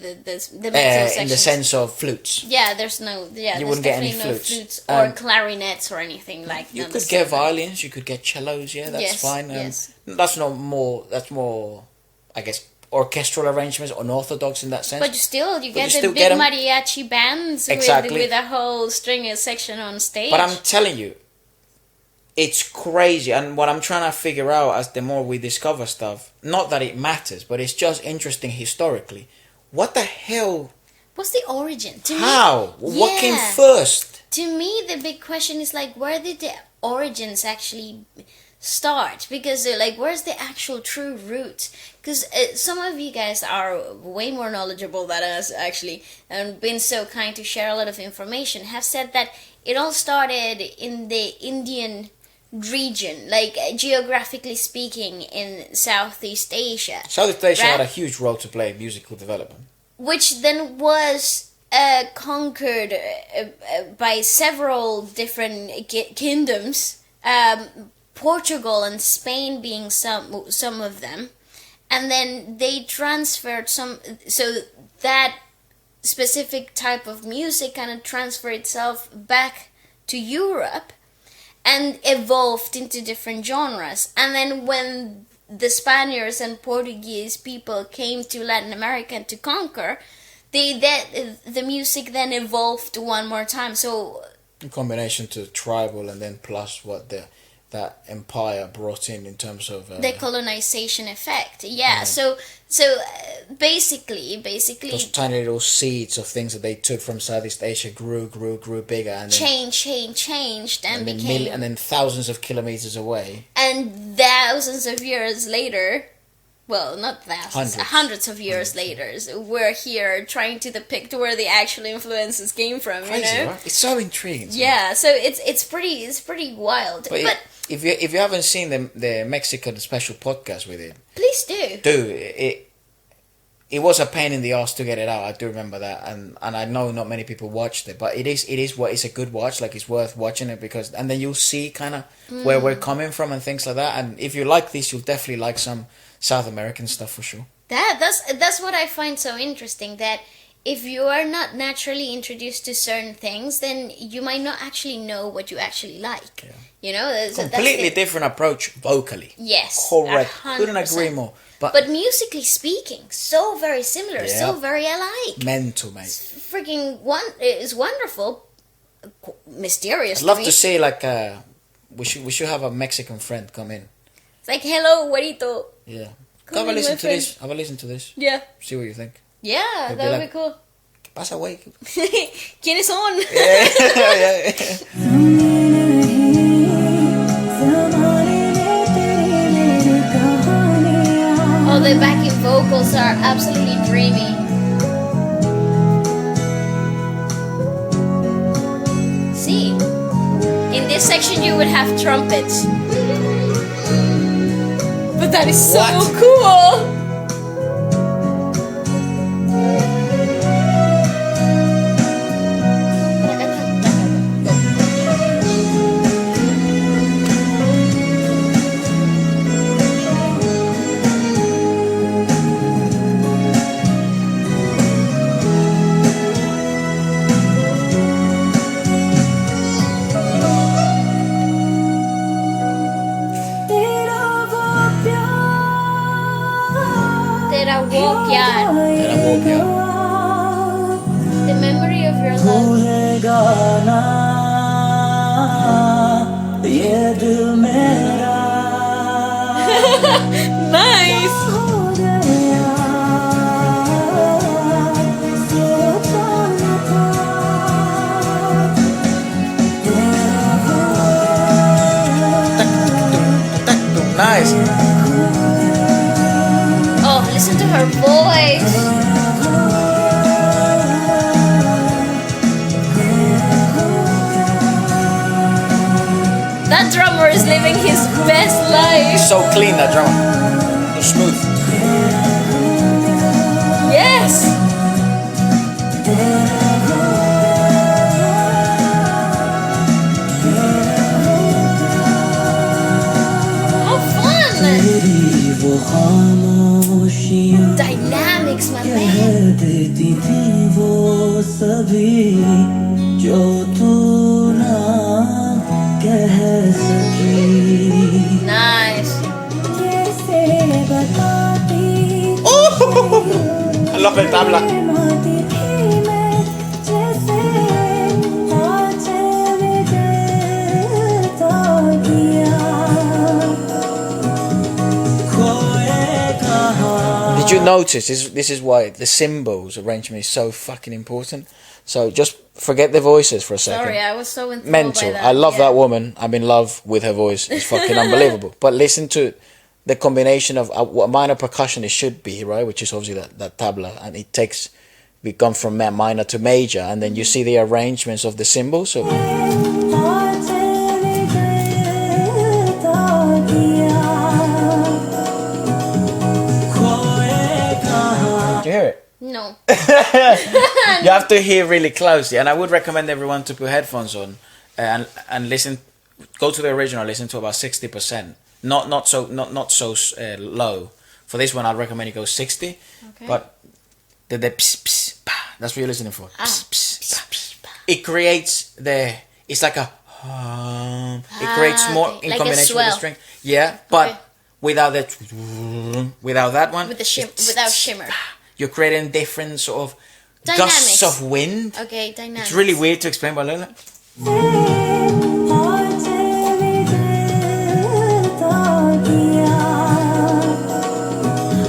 metal In sections. the sense of flutes. Yeah, there's no. Yeah, You there's wouldn't get any definitely no flutes. or clarinets or anything like. You none could of get that. violins, you could get cellos, yeah, that's Yes, fine. yes. That's more, I guess, orchestral arrangements, unorthodox in that sense. But you get the still big get 'em. mariachi bands Exactly. with a whole string section on stage. But I'm telling you, it's crazy. And what I'm trying to figure out as the more we discover stuff, not that it matters, but it's just interesting historically. What the hell? What's the origin? To How? Me, What came yeah. first? To me, the big question is like, where did the origins actually start? Because like, where's the actual true root? Because some of you guys are way more knowledgeable than us actually, and been so kind to share a lot of information. Have said that it all started in the Indian region, like geographically speaking, in Southeast Asia. Southeast Asia had a Right. huge role to play in musical development. Which then was conquered by several different kingdoms, Portugal and Spain being some of them, and then they transferred some. So that specific type of music kind of transferred itself back to Europe and evolved into different genres. And then when the Spaniards and Portuguese people came to Latin America to conquer, the music then evolved one more time. So In combination to tribal and then plus what that empire brought in terms of the colonization effect, yeah. So basically, those tiny little seeds of things that they took from Southeast Asia grew bigger and then, changed and then became and then thousands of kilometers away. and thousands of years later well, not thousands, Hundreds. hundreds of years later, we're here trying to depict where the actual influences came from. Crazy, you know? right? It's so intriguing. Yeah, so it's pretty wild. But if you haven't seen the Mexican special podcast with it, please do. It was a pain in the ass to get it out. I do remember that, and I know not many people watched it, but it's a good watch. Like, it's worth watching it because, and then you'll see kind of where we're coming from and things like that. And if you like this, you'll definitely like some South American stuff for sure. That's what I find so interesting, that if you are not naturally introduced to certain things, then you might not actually know what you actually like. Yeah. You know, Completely different approach vocally. Yes, Correct. 100%. Couldn't agree more. But musically speaking, so very similar, so very alike. Mental, mate. Freaking is wonderful, mysterious. I'd love me. to see like we should have a Mexican friend come in. It's like, hello, güerito. Yeah. Come Have a in, listen my to this. Have a listen to this. Yeah. See what you think. Yeah, It'd that be would like- be cool. ¿Qué pasa, güey? ¿Quiénes son? Oh, the backing vocals are absolutely dreamy. See, in this section you would have trumpets. But that is so What? cool! Tera wo pyar. Tera wo pyar. The memory of your love. Nice! Nice. Oh, listen to her voice. That drummer is living his best life. So clean, that drum. So smooth. Yes. How fun! Dynamics, my man. Nice. I love the tabla. Did you notice this is why the cymbals arrangement is so fucking important? So just forget the voices for a second. Sorry, I was so enthralled Mental. by that. I love yeah. that woman. I'm in love with her voice. It's fucking unbelievable. But listen to the combination of what a minor percussionist should be, right? Which is obviously that tabla, and it takes. We come from minor to major, and then you see the arrangements of the cymbals. So. Did you hear it? No. You have to hear really closely, and I would recommend everyone to put headphones on and listen. Go to the original, listen to about 60%. Not so low. For this one, I'd recommend you go 60. Okay. But the pss, pss, bah, that's what you're listening for. Ah. Pss, pss, bah, pss, bah. It creates it's like a. It creates more okay. in Like a combination with the swell. string. Yeah, but Okay. without that one. With the it's without shimmer. You're creating different sort of Dynamics. gusts of wind. Okay, dynamics. It's really weird to explain, but look.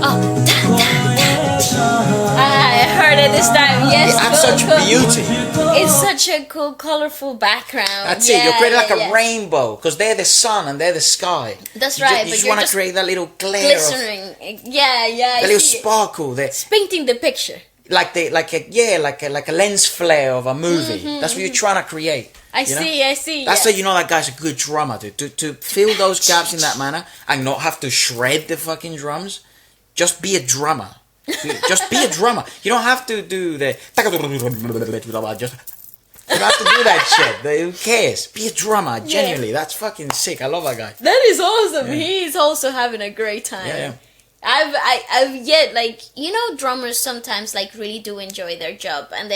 Oh, I heard it this time. Yes, It adds such beauty. It's such a cool, colorful background. That's it. You're creating like a rainbow because they're the sun and they're the sky. That's You right. You but just you're want to just create that little glare, glistening. Yeah. that I little see it. sparkle. There, It's painting the picture. like a lens flare of a movie. That's what you're trying to create. I you know? see. That's yes. how you know that guy's a good drummer, dude. To fill those gaps in that manner and not have to shred the fucking drums. Just be a drummer. Just be a drummer. You don't have to do the. Just. You don't have to do that shit. Who cares? Be a drummer. Genuinely, that's fucking sick. I love that guy. That is awesome. Yeah. He's also having a great time. Yeah. I've yet like drummers sometimes like really do enjoy their job and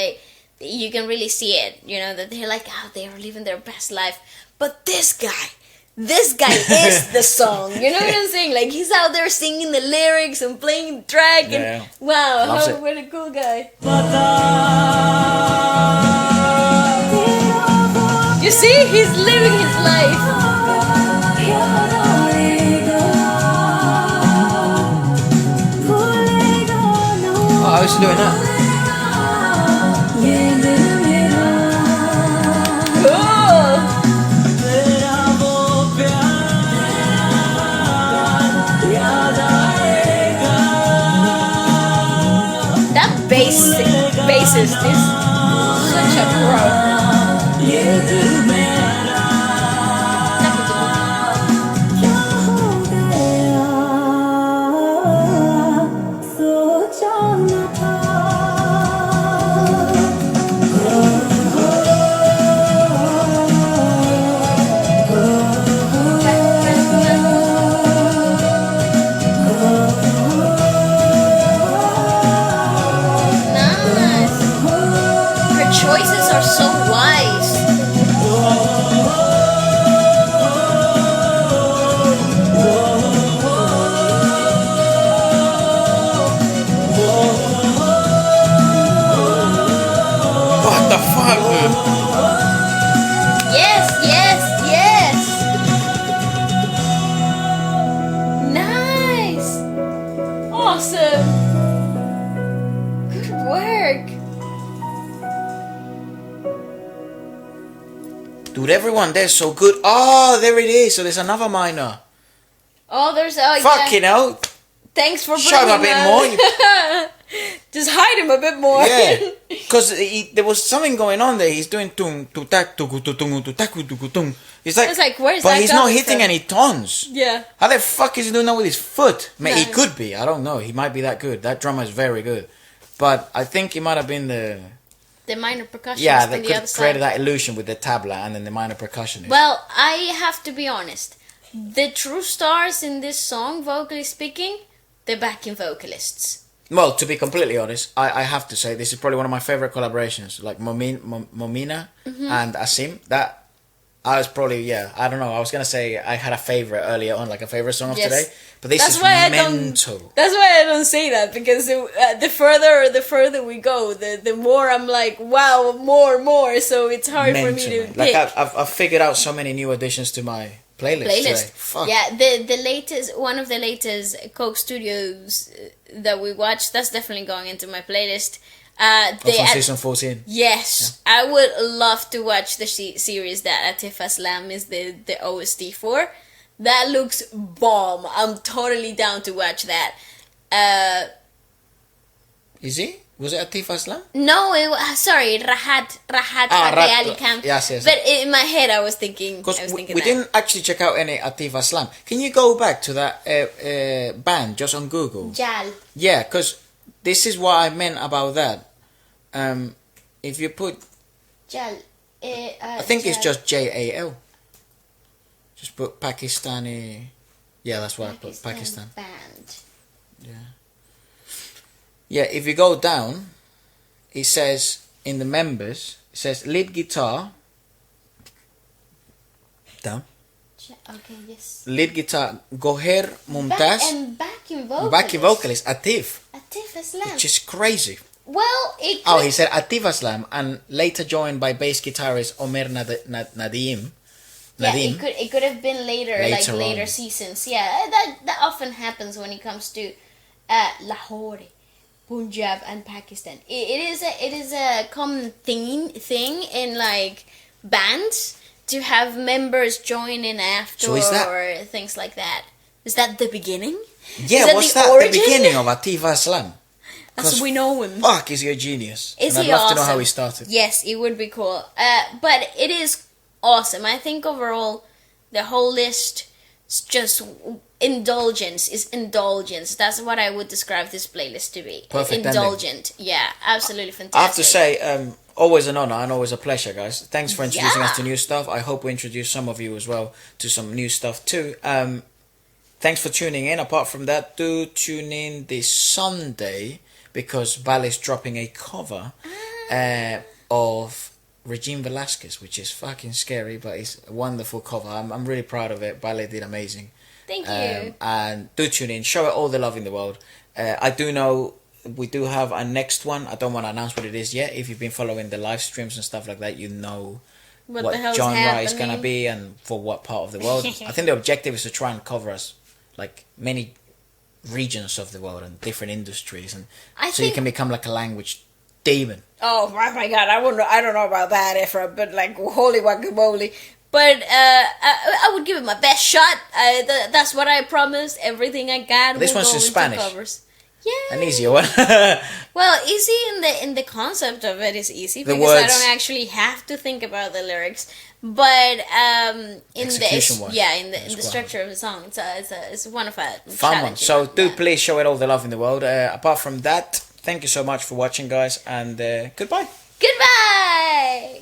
you can really see it. That they're like out there living their best life. But this guy is the song. You know what I'm saying? Like he's out there singing the lyrics and playing the track. And wow, Loves it. what a cool guy. You see, he's living his life. Oh, I was doing that. That bassist is such a pro. Nice. Her choices are so wise. What the fuck, dude? Yes. Nice. Awesome. Good work. Dude, everyone there's so good. Oh, there it is. So there's another minor. Oh, there's Fucking hell. Thanks for Show him a bit more. Just hide him a bit more. Yeah, because there was something going on there. He's doing tung tu tak tu tu tung tu tak tu tung. It's like where's but that he's not coming hitting from? any tones. Yeah. How the fuck is he doing that with his foot? Man, he No. could be. I don't know. He might be that good. That drummer is very good. But I think it might have been the minor percussionist yeah on that the could other created side. that illusion with the tabla and then the minor percussionist. Well, I have to be honest. The true stars in this song, vocally speaking, the backing vocalists. Well, to be completely honest, I have to say this is probably one of my favorite collaborations. Like Momina and Asim. That I was probably I don't know. I was gonna say I had a favorite earlier on, like a favorite song of Yes. today. But this That's is why mental. That's why I don't say that, because the further we go, the more I'm like, wow, more. So it's hard for me to Mental. Like pick. I've figured out so many new additions to my playlist. Today. Fuck. Yeah, the latest one of the latest Coke Studios that we watched, that's definitely going into my playlist. They From add- season 14. Yes, I would love to watch the series that Atif Aslam is the OST for. That looks bomb. I'm totally down to watch that. Is he? Was it Atif Aslam? No, sorry, Rahat Fateh Ali Camp. Yes. But in my head, I was thinking. Because I was thinking we that. didn't actually check out any Atif Aslam. Can you go back to that band just on Google? Jal. Yeah, because this is what I meant about that. If you put, Jal. I think it's just JAL. Just put Pakistani. Yeah, that's what I put. Pakistan. Band. Yeah, if you go down, it says in the members, it says lead guitar. Down. Okay, yes. Lead guitar, Goher Mumtaz. And backing vocalist. Backing vocalist, Atif. Atif Aslam. Which is crazy. Well, it Oh, could- he said Atif Aslam, and later joined by bass guitarist Omer Nadim. Yeah, Nadim. it could have been later Later later on. seasons. Yeah, that often happens when it comes to Lahore. Punjab and Pakistan. It is a common thing in like bands to have members join in after So is that- or things like that. Is that the beginning? Yeah, that was the that origin? the beginning of Atif Aslam? As we know him. Fuck, is he a genius? Is and he I'd love to awesome? know how he started. Yes, it would be cool. But it is awesome. I think overall, the whole list is just indulgence. Is indulgence. That's what I would describe this playlist to be. Perfect Indulgent. Yeah, absolutely fantastic. I have to say, always an honor and always a pleasure, guys. Thanks for introducing us to Yeah. new stuff. I hope we introduce some of you as well to some new stuff too. Thanks for tuning in. Apart from that, do tune in this Sunday because Ballet's dropping a cover of Regine Velasquez, which is fucking scary, but it's a wonderful cover. I'm really proud of it. Ballet did amazing. Thank you. And do tune in. Show it all the love in the world. I do know we do have a next one. I don't want to announce what it is yet. If you've been following the live streams and stuff like that, you know What what the hell's genre is happening? going to be and for what part of the world. I think the objective is to try and cover us like many regions of the world and different industries, and I so you think- can become like a language demon. Oh my god, I don't know about that, Ephra, but like holy guacamole. But I would give it my best shot. That's what I promised. Everything I got. This will one's go in into Spanish. Covers. Yeah. An easier one. Well, easy in the concept of it is easy The because I words- don't actually have to think about the lyrics. But in Execution-wise, in the it's quite structure of the song, it's one of a Fun one. So do yeah. please show it all the love in the world. Apart from that, thank you so much for watching, guys, and goodbye. Goodbye.